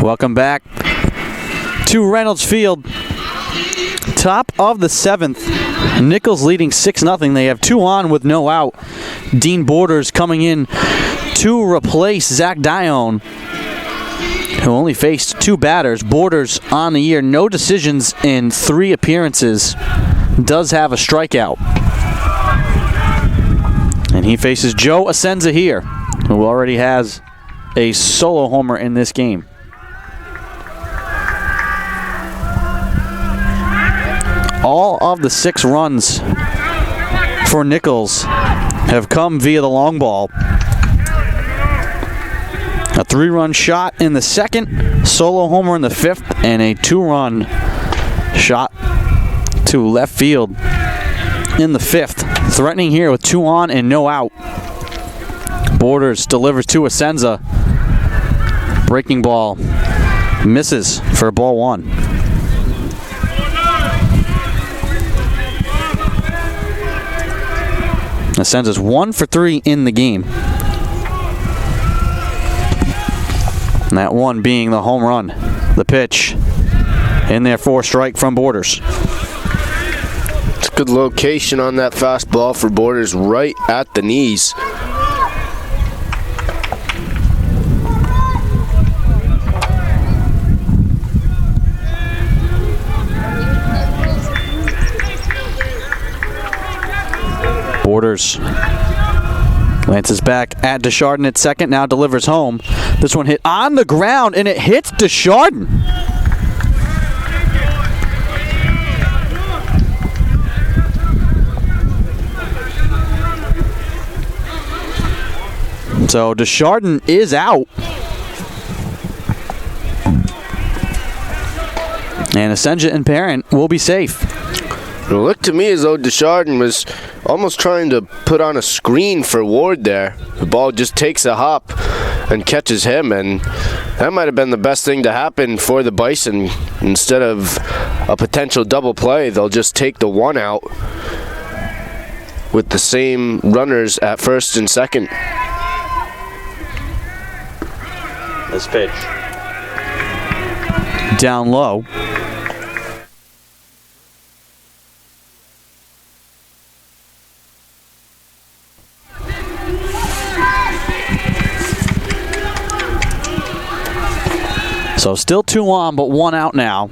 A: Welcome back to Reynolds Field. Top of the 7th. Nichols leading 6-0. They have 2 on with no out. Dean Borders coming in to replace Zach Dione, who only faced 2 batters. Borders on the year, no decisions in 3 appearances. Does have a strikeout. And he faces Joe Asenza here, who already has a solo homer in this game. All of the 6 runs for Nichols have come via the long ball. A 3-run shot in the 2nd, solo homer in the 5th, and a 2-run shot to left field in the 5th. Threatening here with 2 on and no out. Borders delivers to Asenza. Breaking ball misses for ball 1. Asenza's 1 for 3 in the game. And that one being the home run. The pitch in there for a strike from Borders.
B: It's a good location on that fastball for Borders, right at the knees.
A: Borders glances back at Deschardin at second, now delivers home. This one hit on the ground, and it hits Deschardin. So Deschardin is out. And Asenja and Parent will be safe.
B: It looked to me as though Deschardin was almost trying to put on a screen for Ward there. The ball just takes a hop and catches him, and that might have been the best thing to happen for the Bison. Instead of a potential double play, they'll just take the 1 out with the same runners at first and second.
A: This pitch down low. So still 2 on, but 1 out now.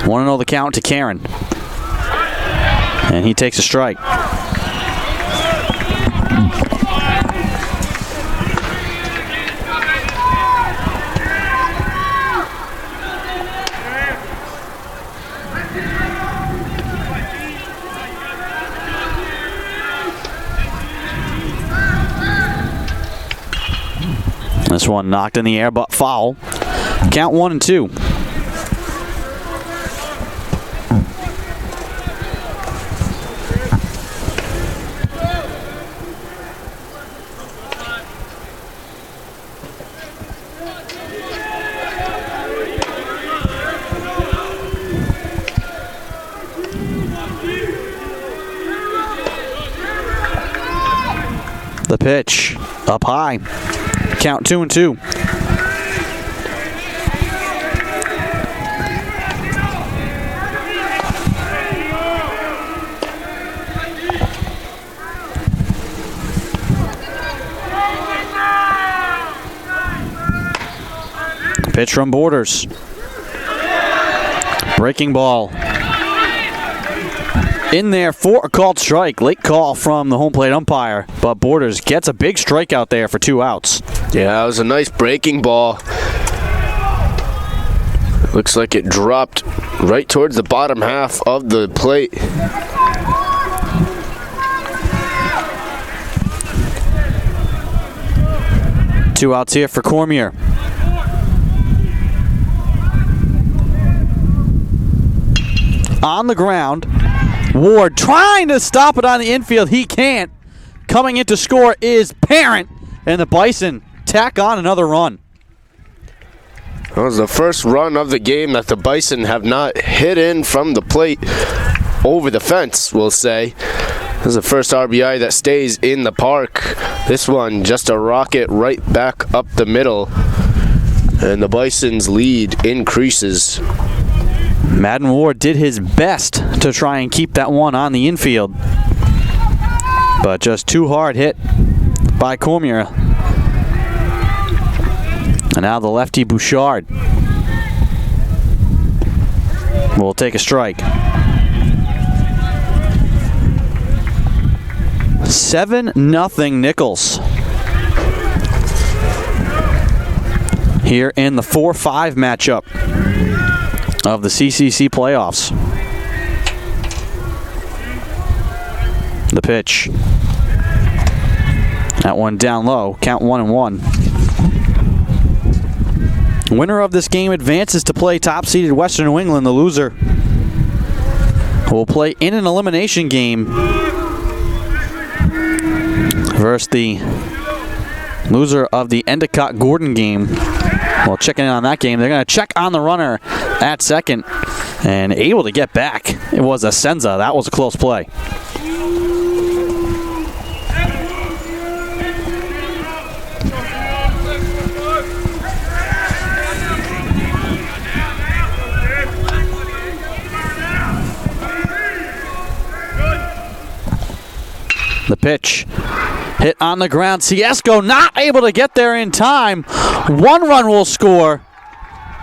A: 1-0 the count to Karen. And he takes a strike. This one knocked in the air, but foul. Count 1-2. The pitch up high. Count 2-2. Pitch from Borders. Breaking ball. In there for a called strike. Late call from the home plate umpire, but Borders gets a big strikeout there for 2 outs.
B: Yeah, that was a nice breaking ball. Looks like it dropped right towards the bottom half of the plate.
A: Two outs here for Cormier. On the ground. Ward trying to stop it on the infield. He can't. Coming in to score is Parent. And the Bison tack on another run.
B: That was the first run of the game that the Bison have not hit in from the plate over the fence, we'll say. This is the first RBI that stays in the park. This one just a rocket right back up the middle. And the Bison's lead increases.
A: Madden Ward did his best to try and keep that one on the infield, but just too hard hit by Cormier. And now the lefty Bouchard will take a strike. 7-0 Nichols here in the 4-5 matchup of the CCC playoffs. The pitch. That one down low. Count 1-1. Winner of this game advances to play top-seeded Western New England. The loser will play in an elimination game versus the loser of the Endicott-Gordon game. Well, checking in on that game, they're going to check on the runner at second and able to get back. It was Asenza. That was a close play. The pitch. Hit on the ground. Ciesco not able to get there in time. One run will score.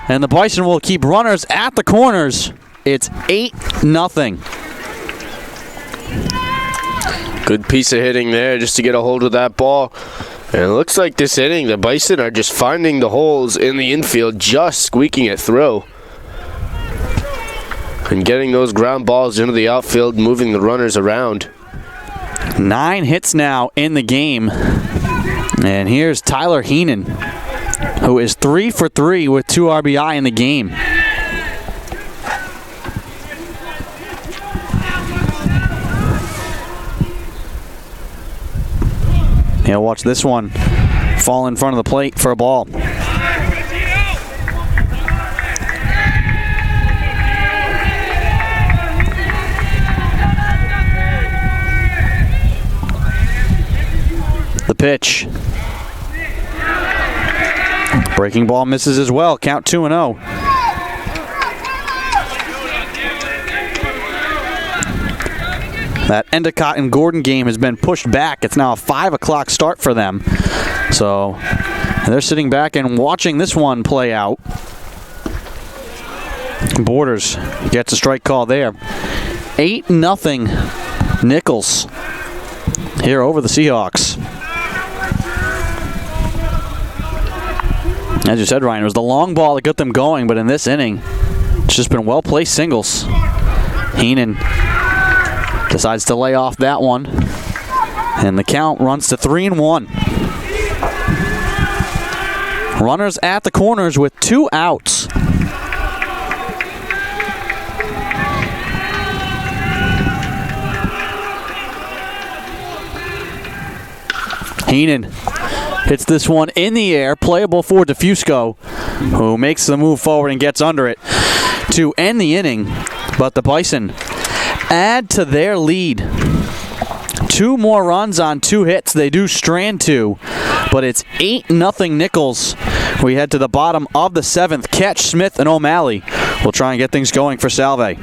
A: And the Bison will keep runners at the corners. It's 8-0.
B: Good piece of hitting there just to get a hold of that ball. And it looks like this inning, the Bison are just finding the holes in the infield, just squeaking it through. And getting those ground balls into the outfield, moving the runners around.
A: 9 hits now in the game. And here's Tyler Heenan, who is 3 for 3 with 2 RBI in the game. He'll watch this one fall in front of the plate for a ball. The pitch. Breaking ball misses as well. Count 2-0. That Endicott and Gordon game has been pushed back. It's now a 5 o'clock start for them. So they're sitting back and watching this one play out. Borders gets a strike call there. 8-0 Nichols here over the Seahawks. As you said, Ryan, it was the long ball that got them going, but in this inning, it's just been well-placed singles. Heenan decides to lay off that one, and the count runs to 3-1. Runners at the corners with 2 outs. Heenan hits this one in the air, playable for DeFusco, who makes the move forward and gets under it to end the inning. But the Bison add to their lead. 2 more runs on 2 hits. They do strand 2, but it's 8-0 Nichols. We head to the bottom of the 7th. Ketch, Smith, and O'Malley will try and get things going for Salve.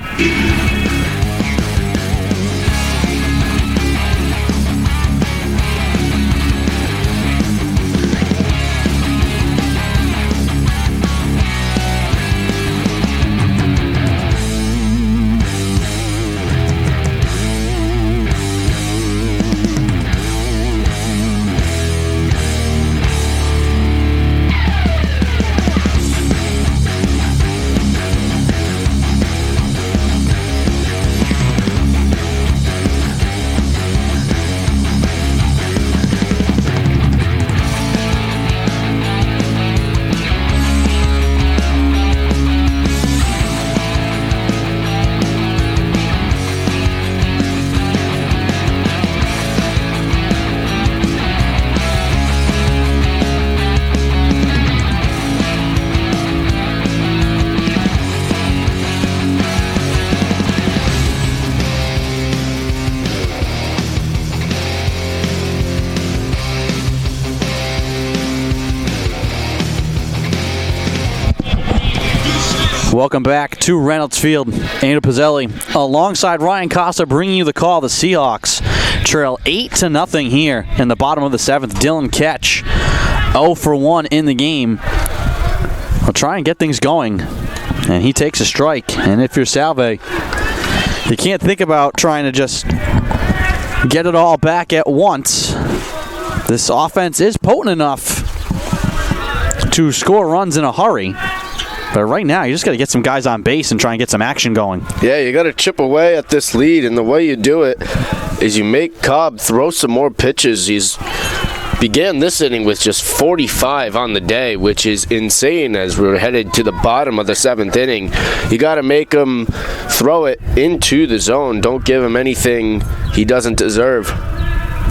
A: Welcome back to Reynolds Field. Andrew Pizzelli alongside Ryan Costa bringing you the call. The Seahawks trail 8-0 here in the bottom of the 7th. Dylan Ketch 0 for 1 in the game. We'll try and get things going. And he takes a strike. And if you're Salve, you can't think about trying to just get it all back at once. This offense is potent enough to score runs in a hurry. But right now, you just got to get some guys on base and try and get some action going.
B: Yeah, you got to chip away at this lead, and the way you do it is you make Cobb throw some more pitches. He's began this inning with just 45 on the day, which is insane as we're headed to the bottom of the 7th inning. You got to make him throw it into the zone. Don't give him anything he doesn't deserve.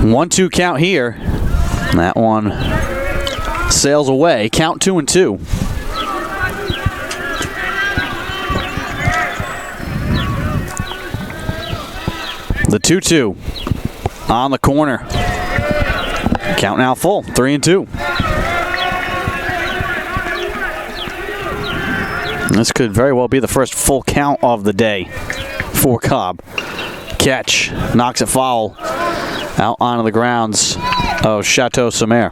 A: 1-2 count here. That one sails away. Count 2-2. The 2-2 on the corner. Count now full, 3-2. This could very well be the first full count of the day for Cobb. Catch, knocks it foul out onto the grounds of Chateau Sommer.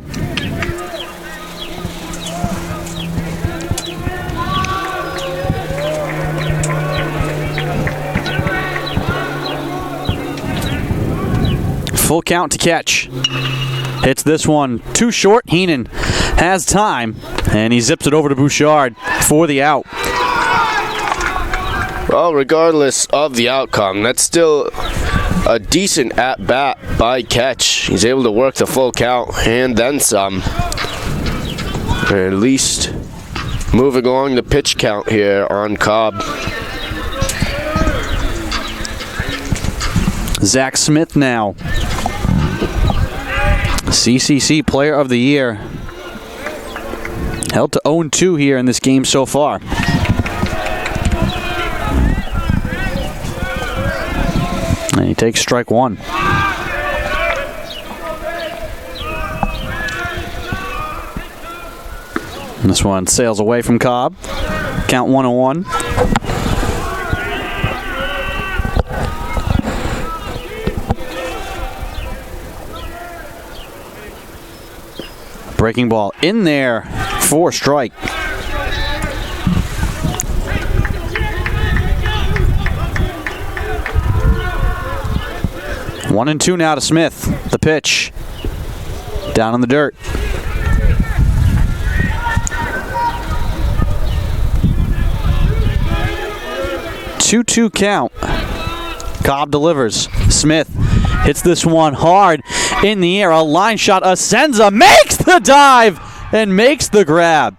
A: Full count to Catch. Hits this one too short. Heenan has time, and he zips it over to Bouchard for the out.
B: Well, regardless of the outcome, that's still a decent at-bat by Catch. He's able to work the full count and then some. Or at least moving along the pitch count here on Cobb.
A: Zach Smith now. CCC Player of the Year. Held to 0-2 here in this game so far. And he takes strike one. And this one sails away from Cobb. Count 1-1. Breaking ball in there for strike. One and two now to Smith. The pitch. Down in the dirt. Two count. Cobb delivers. Smith hits this one hard in the air. A line shot. Asenza makes the dive and makes the grab.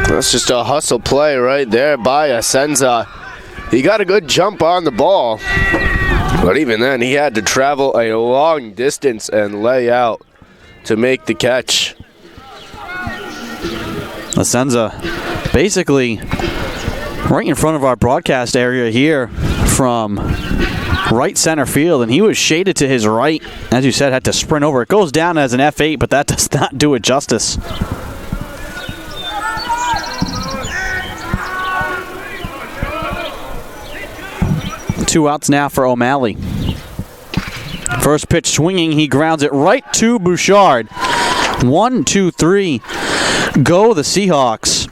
B: That's just a hustle play right there by Asenza. He got a good jump on the ball, but even then he had to travel a long distance and lay out to make the catch.
A: Asenza basically right in front of our broadcast area here from right center field, and he was shaded to his right. As you said, had to sprint over. It goes down as an F8, but that does not do it justice. Two outs now for O'Malley. First pitch swinging, he grounds it right to Bouchard. 1, 2, 3. Go the Seahawks.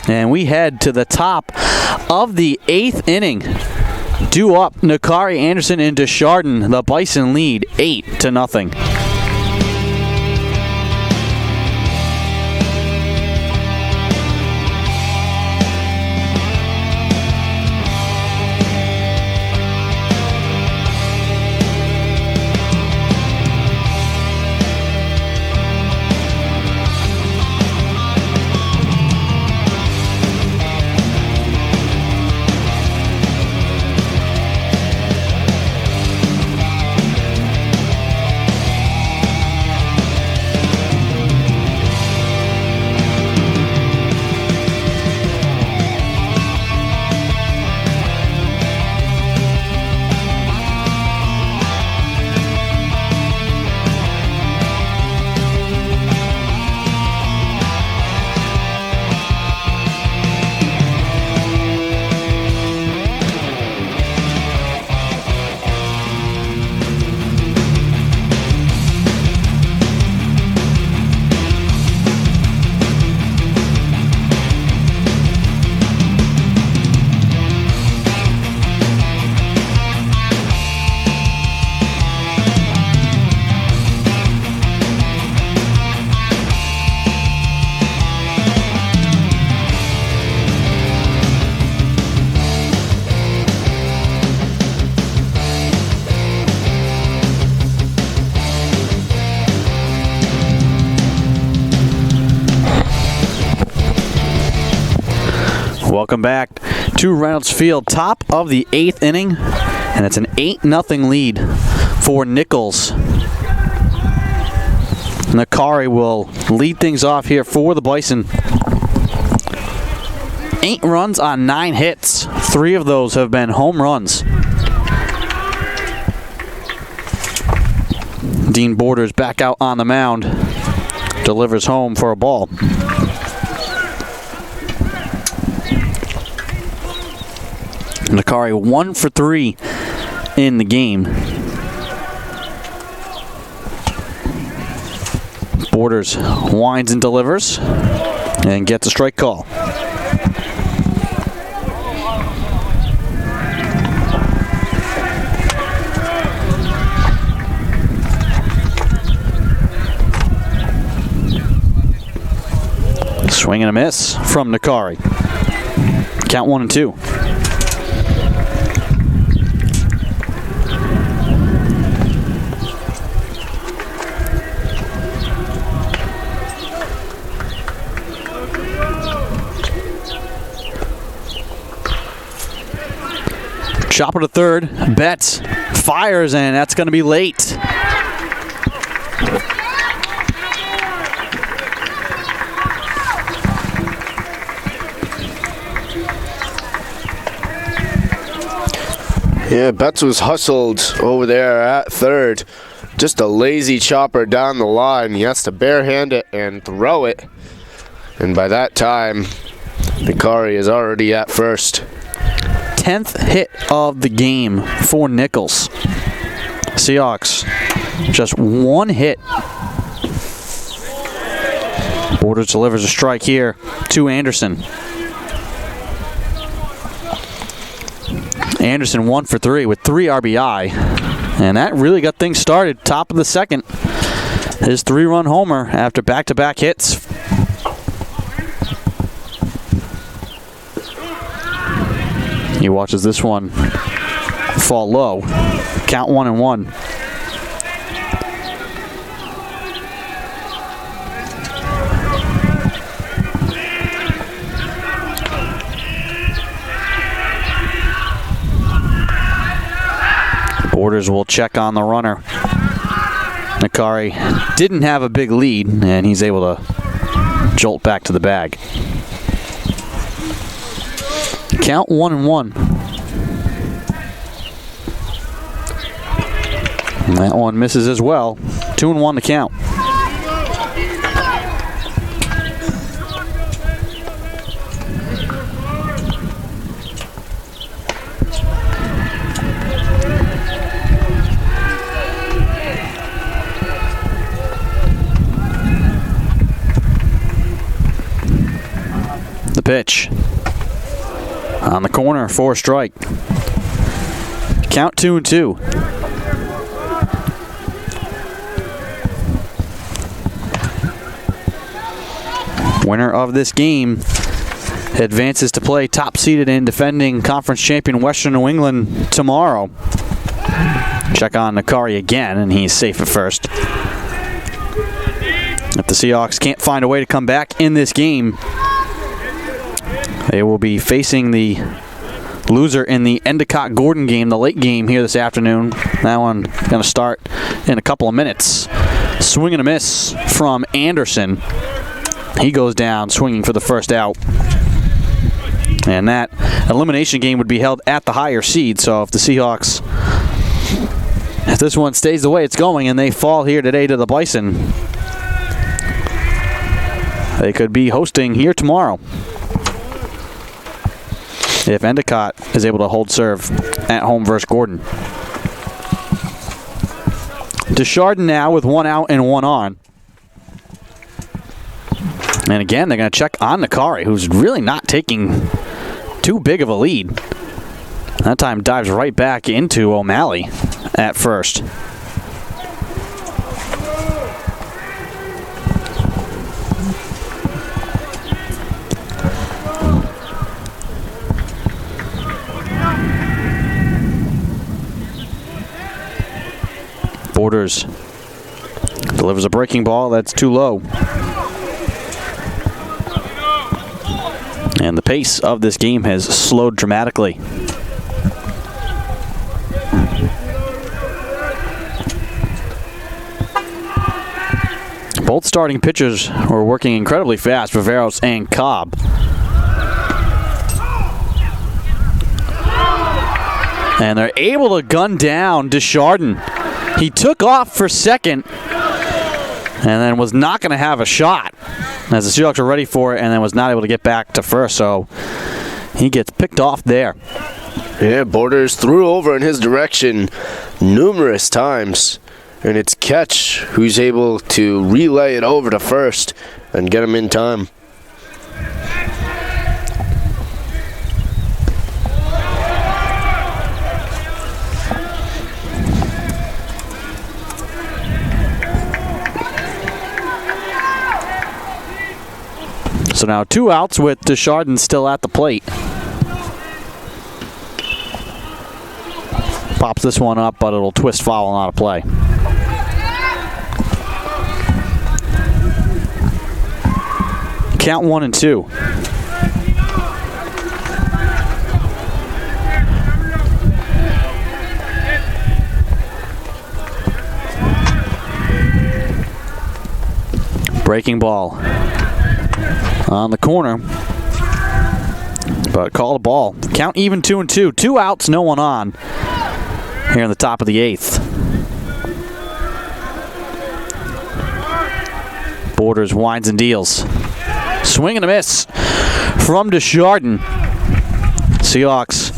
A: And we head to the top of the 8th inning. Due up, Nakari, Anderson, and Deschardin. The Bison lead 8-0. Welcome back to Reynolds Field, top of the 8th inning, and it's an 8-0 lead for Nichols. Nakari will lead things off here for the Bison. 8 runs on 9 hits. 3 of those have been home runs. Dean Borders back out on the mound. Delivers home for a ball. Nakari 1 for 3 in the game. Borders winds and delivers and gets a strike call. Swing and a miss from Nakari. Count 1-2. Chopper to third, Betts fires, and that's going to be late.
B: Yeah, Betts was hustled over there at third. Just a lazy chopper down the line. He has to barehand it and throw it. And by that time, Nakari is already at first.
A: 10th hit of the game for Nichols. Seahawks, just 1 hit. Borders delivers a strike here to Anderson. Anderson 1 for 3 with 3 RBI. And that really got things started. Top of the 2nd. His 3-run homer after back-to-back hits. He watches this one fall low. Count 1-1. Borders will check on the runner. Nakari didn't have a big lead, and he's able to jolt back to the bag. Count 1-1. And that one misses as well. 2-1 to count. The pitch. On the corner for a strike. Count 2-2. Winner of this game advances to play top-seeded and defending conference champion Western New England tomorrow. Check on Nakari again, and he's safe at first. If the Seahawks can't find a way to come back in this game, they will be facing the loser in the Endicott-Gordon game, the late game here this afternoon. That one going to start in a couple of minutes. Swing and a miss from Anderson. He goes down swinging for the first out. And that elimination game would be held at the higher seed. So if the Seahawks, if this one stays the way it's going and they fall here today to the Bison, they could be hosting here tomorrow if Endicott is able to hold serve at home versus Gordon. Deschardin now with 1 out and 1 on. And again, they're going to check on Nakari, who's really not taking too big of a lead. That time dives right back into O'Malley at first. Borders delivers a breaking ball that's too low. And the pace of this game has slowed dramatically. Both starting pitchers were working incredibly fast, Viveros and Cobb. And they're able to gun down Desjardins. He took off for second and then was not going to have a shot as the Seahawks were ready for it and then was not able to get back to first. So he gets picked off there.
B: Yeah, Borders threw over in his direction numerous times. And it's Ketch who's able to relay it over to first and get him in time.
A: So now 2 outs with Desjardins still at the plate. Pops this one up, but it'll twist foul and out of play. Count 1-2. Breaking ball on the corner, but called a ball. Count even 2-2. 2 outs, no one on here in the top of the 8th. Borders winds and deals. Swing and a miss from Desjardins. Seahawks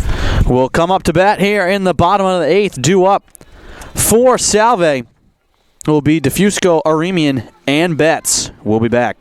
A: will come up to bat here in the bottom of the 8th. Due up for Salve will be Defusco, Aremian, and Betts. We'll be back.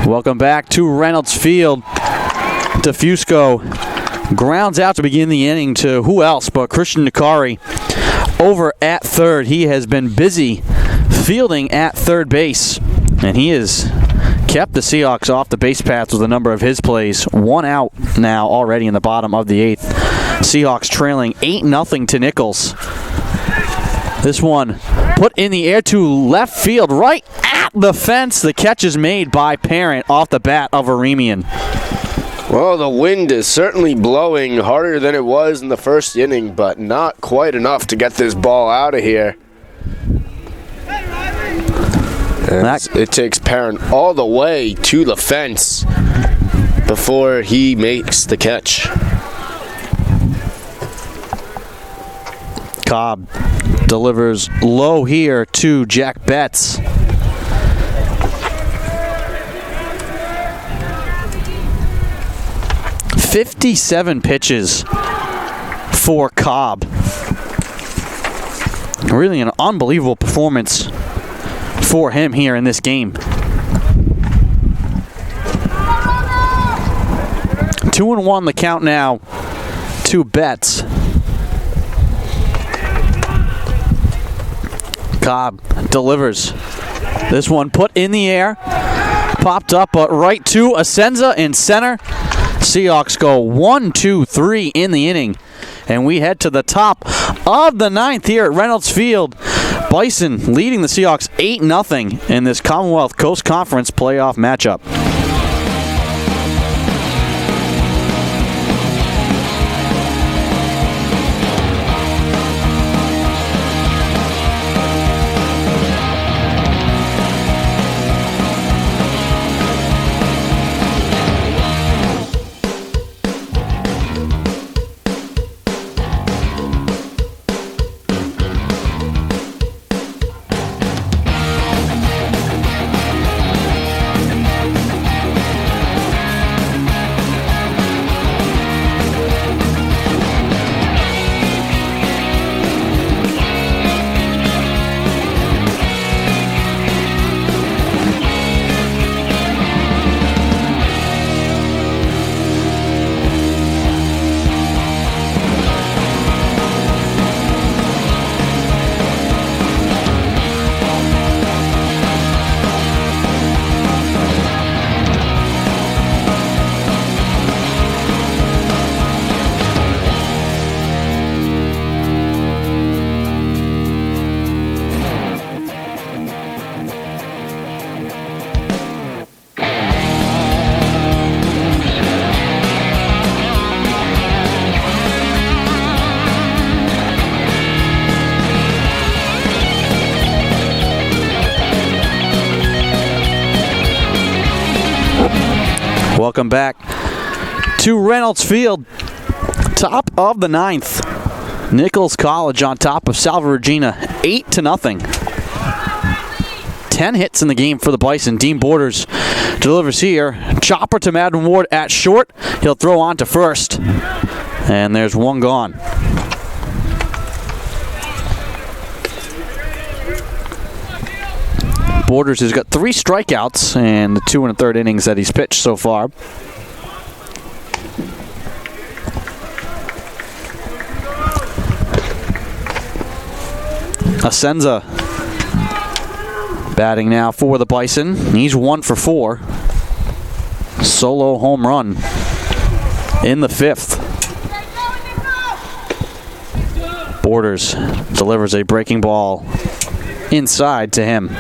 A: Welcome back to Reynolds Field. Defusco grounds out to begin the inning to who else but Christian Nikari over at third. He has been busy fielding at third base, and he has kept the Seahawks off the base paths with a number of his plays. 1 out now already in the bottom of the 8th. Seahawks trailing 8-0 to Nichols. This one put in the air to left field, right at the fence. The catch is made by Parent off the bat of Aremian.
B: Well, the wind is certainly blowing harder than it was in the first inning, but not quite enough to get this ball out of here. It takes Parent all the way to the fence before he makes the catch.
A: Cobb delivers low here to Jack Betts. "57 pitches for Cobb. Really an unbelievable performance for him here in this game. 2-1 the count now to Betts. Cobb delivers This one put in the air. Popped up right to Asenza in center. Seahawks go 1-2-3 in the inning. And we head to the top of the ninth here at Reynolds Field. Bison leading the Seahawks 8-0 in this Commonwealth Coast Conference playoff matchup. Welcome back to Reynolds Field, top of the ninth. Nichols College on top of Salve Regina, 8-0. 10 hits in the game for the Bison. Dean Borders delivers here. Chopper to Madden Ward at short. He'll throw on to first. And there's one gone. Borders has got 3 strikeouts in the 2 1/3 innings that he's pitched so far. Asenza batting now for the Bison. He's 1 for 4. Solo home run in the 5th. Borders delivers a breaking ball inside to him.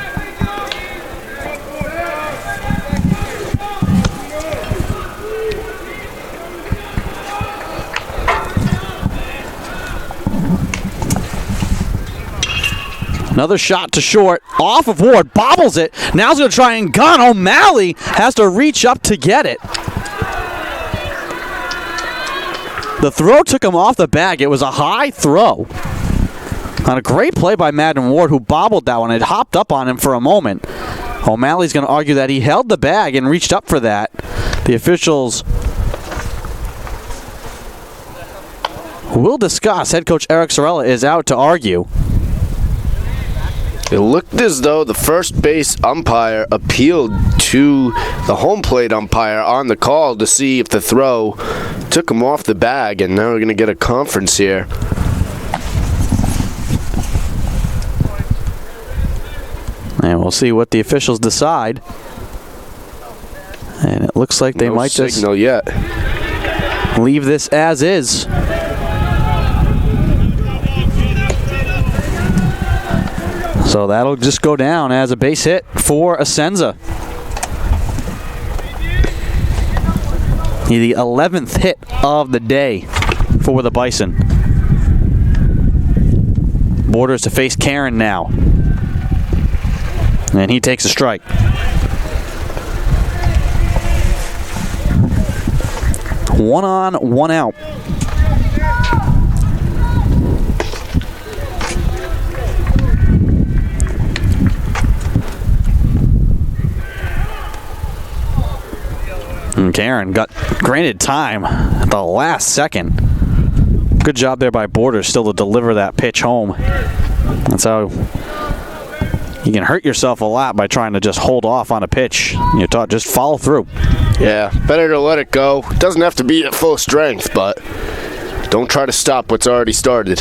A: Another shot to short, off of Ward, bobbles it. Now he's going to try and gun. O'Malley has to reach up to get it. The throw took him off the bag. It was a high throw. On a great play by Madden Ward, who bobbled that one. It hopped up on him for a moment. O'Malley's going to argue that he held the bag and reached up for that. The officials will discuss. Head coach Eric Sorella is out to argue.
B: It looked as though the first base umpire appealed to the home plate umpire on the call to see if the throw took him off the bag, and now we're going to get a conference here.
A: And we'll see what the officials decide. And it looks like they might just
B: yet.
A: Leave this as is. So that'll just go down as a base hit for Asenza. The 11th hit of the day for the Bison. Borders to face Karen now. And he takes a strike. One on, one out. And Karen got granted time at the last second. Good job there by Borders still to deliver that pitch home. That's how you can hurt yourself a lot by trying to just hold off on a pitch. You're taught just follow through.
B: Yeah, better to let it go. It doesn't have to be at full strength, but don't try to stop what's already started.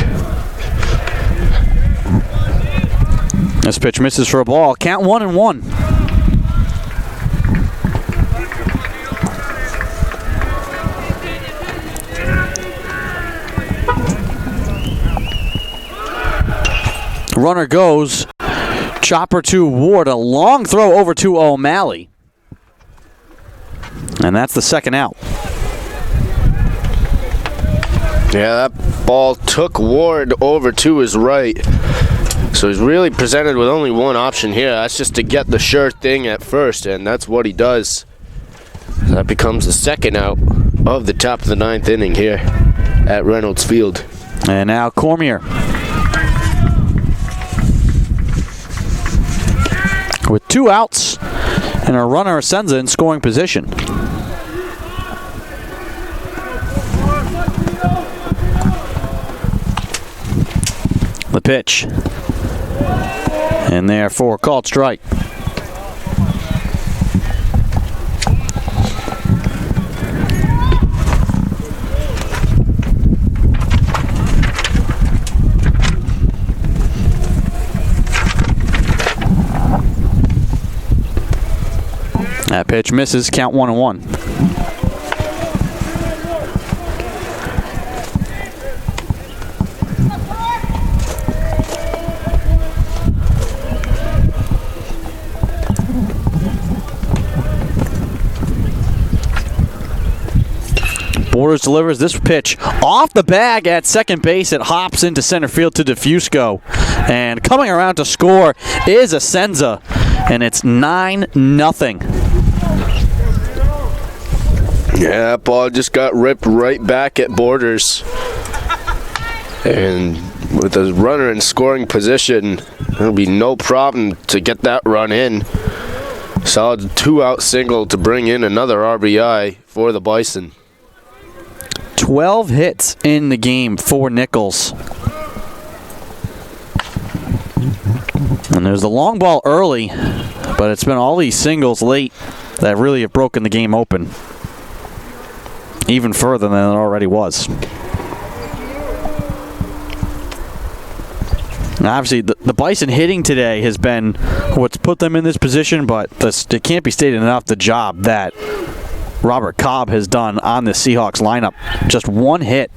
A: This pitch misses for a ball. Count 1-1. Runner goes. Chopper to Ward. A long throw over to O'Malley. And that's the second out.
B: Yeah, that ball took Ward over to his right. So he's really presented with only one option here. That's just to get the sure thing at first, and that's what he does. That becomes the second out of the top of the ninth inning here at Reynolds Field.
A: And now Cormier. With 2 outs and a runner, Senza, in scoring position. The pitch. And therefore, called strike. That pitch misses. Count 1-1. Borders delivers this pitch off the bag at second base. It hops into center field to DeFusco. And coming around to score is Asenza. And it's 9-0.
B: Yeah, that ball just got ripped right back at Borders. And with the runner in scoring position, there'll be no problem to get that run in. Solid 2-out single to bring in another RBI for the Bison.
A: 12 hits in the game for Nichols. And there's the long ball early, but it's been all these singles late that really have broken the game open. Even further than it already was. Now, obviously, the Bison hitting today has been what's put them in this position, but it can't be stated enough the job that Robert Cobb has done on the Seahawks lineup. Just 1 hit.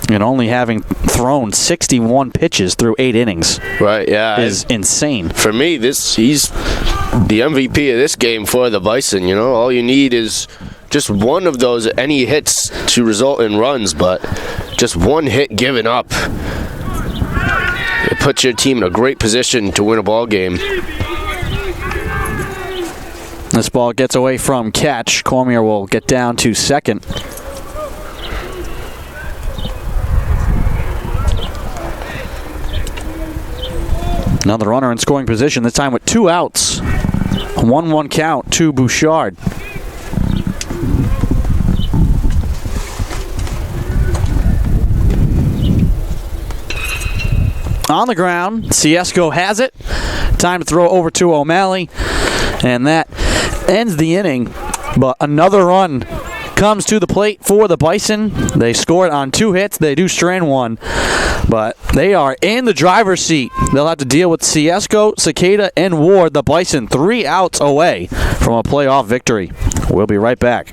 A: And only having thrown 61 pitches through 8 innings.
B: Right, yeah.
A: Is insane.
B: For me, he's the MVP of this game for the Bison. You know, all you need is just one of those, any hits to result in runs, but just 1 hit given up. It puts your team in a great position to win a ball game.
A: This ball gets away from catch. Cormier will get down to second. Another runner in scoring position, this time with 2 outs. 1-1 count to Bouchard. On the ground, Ciesco has it. Time to throw over to O'Malley. And that ends the inning. But another run comes to the plate for the Bison. They scored on 2 hits. They do strand 1. But they are in the driver's seat. They'll have to deal with Ciesco, Cicada, and Ward. The Bison 3 outs away from a playoff victory. We'll be right back.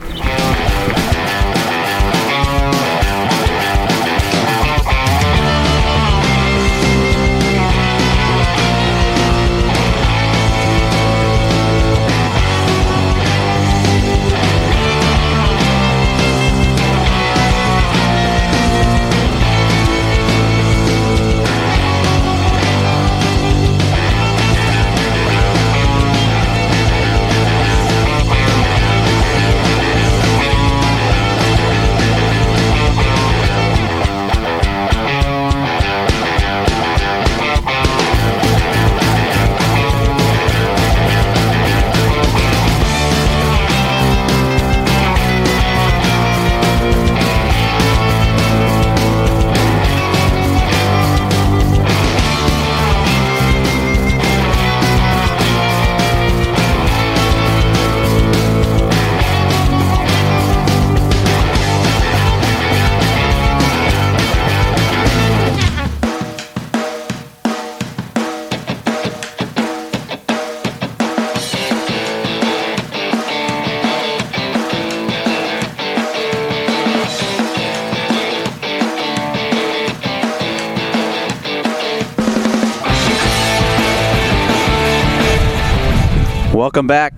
A: Welcome back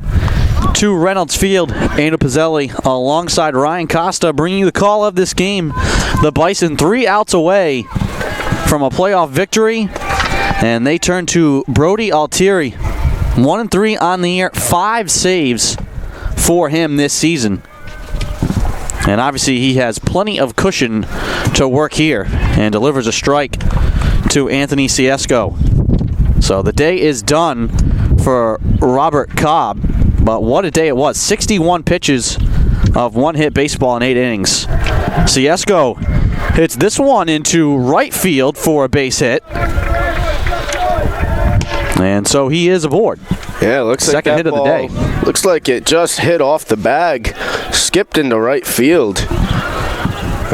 A: to Reynolds Field. Ando Pizzelli alongside Ryan Costa bringing you the call of this game. The Bison 3 outs away from a playoff victory, and they turn to Brody Altieri. 1-3 on the year, 5 saves for him this season. And obviously he has plenty of cushion to work here and delivers a strike to Anthony Ciesco. So the day is done for Robert Cobb, but what a day it was. 61 pitches of one-hit baseball in 8 innings. Ciesco hits this one into right field for a base hit. And so he is aboard.
B: Yeah, looks like
A: second hit of the day.
B: Looks like it just hit off the bag, skipped into right field.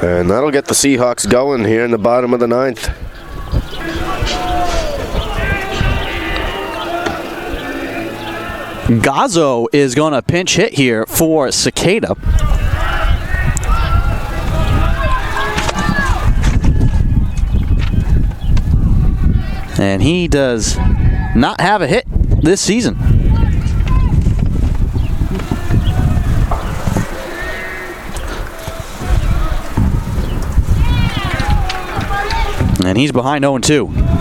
B: And that'll get the Seahawks going here in the bottom of the 9th.
A: Gazzo is going to pinch hit here for Cicada. And he does not have a hit this season. And he's behind 0-2.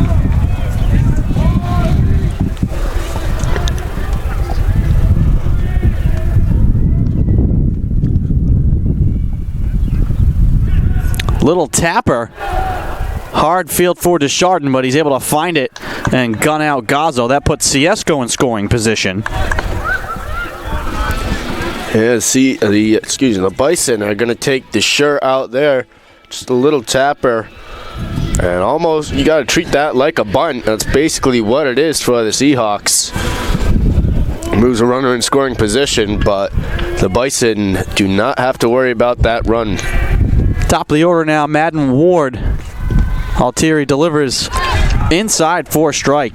A: Little tapper. Hard field for Deschardin, but he's able to find it and gun out Gazzo. That puts Ciesco in scoring position.
B: Yeah, the Bison are going to take the shirt out there. Just a little tapper. And almost, you got to treat that like a bunt. That's basically what it is for the Seahawks. Moves a runner in scoring position, but the Bison do not have to worry about that run.
A: Top of the order now, Madden Ward. Altieri delivers inside for a strike.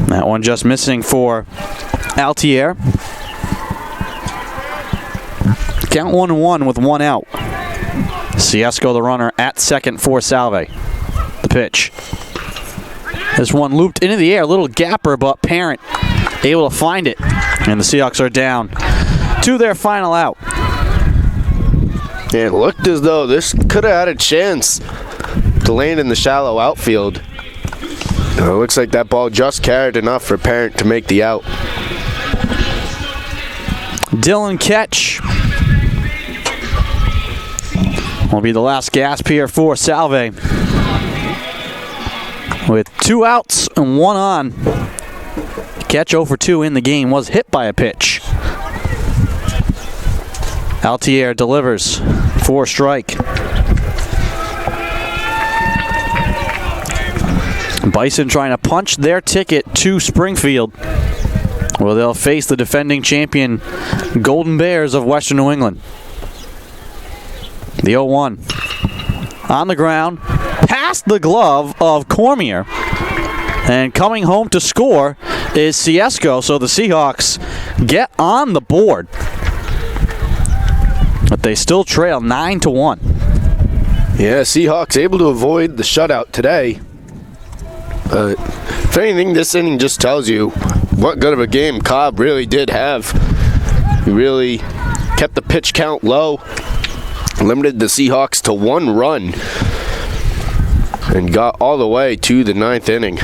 A: That one just missing for Altieri. Count 1-1 with 1 out. Ciesco, the runner, at second for Salve. The pitch. This one looped into the air. A little gapper, but Parent able to find it. And the Seahawks are down to their final out.
B: Yeah, it looked as though this could have had a chance to land in the shallow outfield. It looks like that ball just carried enough for Parent to make the out.
A: Dylan Ketch will be the last gasp here for Salve. With 2 outs and 1 on. Ketch 0 for 2 in the game, was hit by a pitch. Altieri delivers for a strike. Bison trying to punch their ticket to Springfield, where they'll face the defending champion Golden Bears of Western New England. The 0-1 on the ground, past the glove of Cormier, and coming home to score is Ciesco. So the Seahawks get on the board, but they still trail 9-1.
B: Yeah, Seahawks able to avoid the shutout today. If anything, this inning just tells you what good of a game Cobb really did have. He really kept the pitch count low, limited the Seahawks to 1 run, and got all the way to the 9th inning.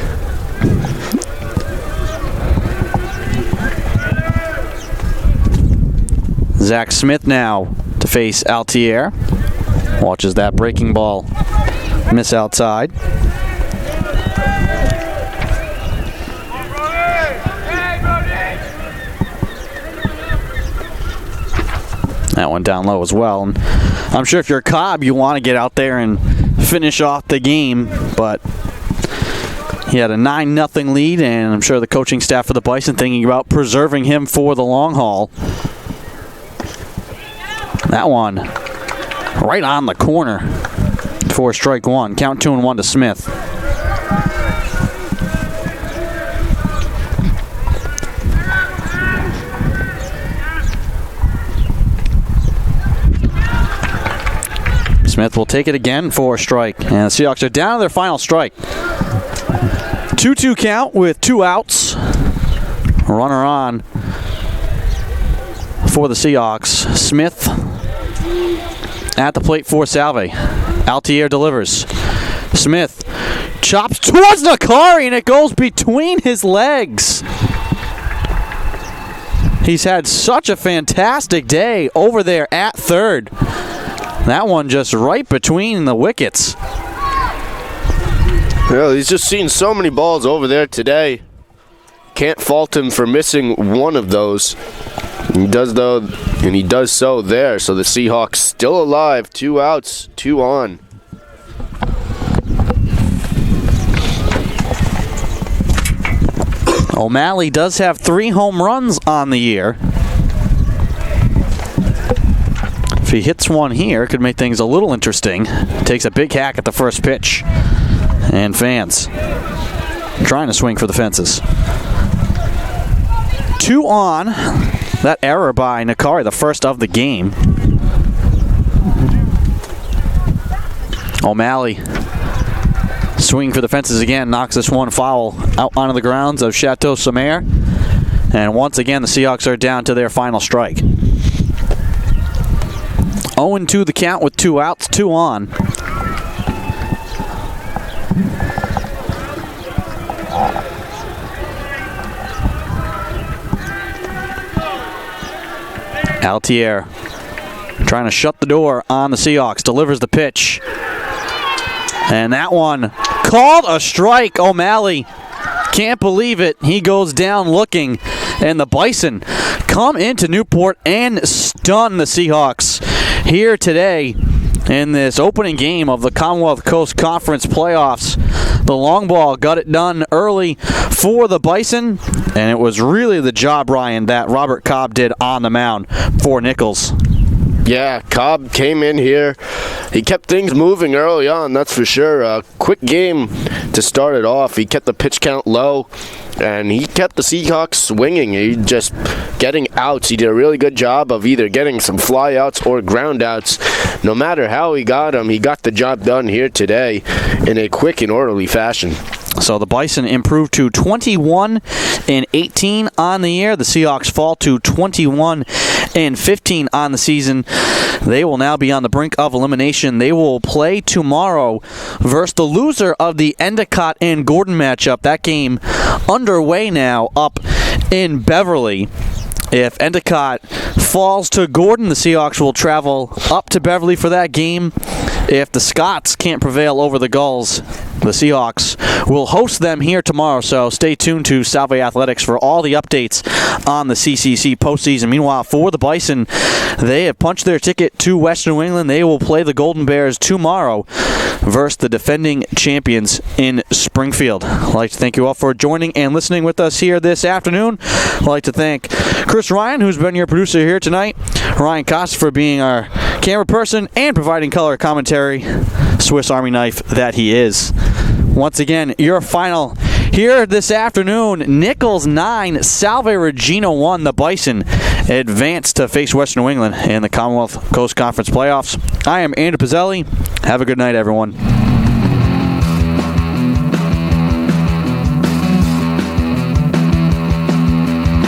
A: Zach Smith now to face Altieri. Watches that breaking ball miss outside. That one down low as well. And I'm sure if you're Cobb, you want to get out there and finish off the game, but he had a 9-0 lead, and I'm sure the coaching staff for the Bison thinking about preserving him for the long haul. That one right on the corner for strike 1. Count 2-1 to Smith. Smith will take it again for a strike. And the Seahawks are down to their final strike. 2-2 count with 2 outs. Runner on for the Seahawks. Smith at the plate for Salve. Altier delivers. Smith chops towards Nakari, and it goes between his legs. He's had such a fantastic day over there at third. That one just right between the wickets.
B: Well, he's just seen so many balls over there today. Can't fault him for missing one of those. He does so there. So the Seahawks still alive. 2 outs, 2 on.
A: O'Malley does have 3 home runs on the year. If he hits one here, it could make things a little interesting. Takes a big hack at the first pitch. And fans trying to swing for the fences. 2 on. That error by Nakari, the first of the game. O'Malley swinging for the fences again, knocks this one foul out onto the grounds of Chateau Sommer. And once again, the Seahawks are down to their final strike. 0-2 the count with 2 outs, 2 on. Altier trying to shut the door on the Seahawks. Delivers the pitch. And that one called a strike. O'Malley can't believe it. He goes down looking. And the Bison come into Newport and stun the Seahawks here today in this opening game of the Commonwealth Coast Conference playoffs. The long ball got it done early for the Bison, and it was really the job, Ryan, that Robert Cobb did on the mound for Nichols.
B: Yeah, Cobb came in here. He kept things moving early on, that's for sure. A quick game to start it off. He kept the pitch count low, and he kept the Seahawks swinging. He just getting outs. He did a really good job of either getting some fly outs or ground outs. No matter how he got them, he got the job done here today in a quick and orderly fashion.
A: So the Bison improved to 21-18 on the year. The Seahawks fall to 21-15 on the season. They will now be on the brink of elimination. They will play tomorrow versus the loser of the Endicott and Gordon matchup. That game underway now up in Beverly. If Endicott falls to Gordon, the Seahawks will travel up to Beverly for that game. If the Scots can't prevail over the Gulls, the Seahawks will host them here tomorrow. So stay tuned to Salve Athletics for all the updates on the CCC postseason. Meanwhile, for the Bison, they have punched their ticket to Western New England. They will play the Golden Bears tomorrow versus the defending champions in Springfield. I'd like to thank you all for joining and listening with us here this afternoon. I'd like to thank Chris Ryan, who's been your producer here tonight, Ryan Costa for being our camera person and providing color commentary, Swiss Army knife that he is. Once again, your final here this afternoon. Nichols 9, Salve Regina 1. The Bison advance to face Western New England in the Commonwealth Coast Conference playoffs. I am Andrew Pizzelli. Have a good night, everyone.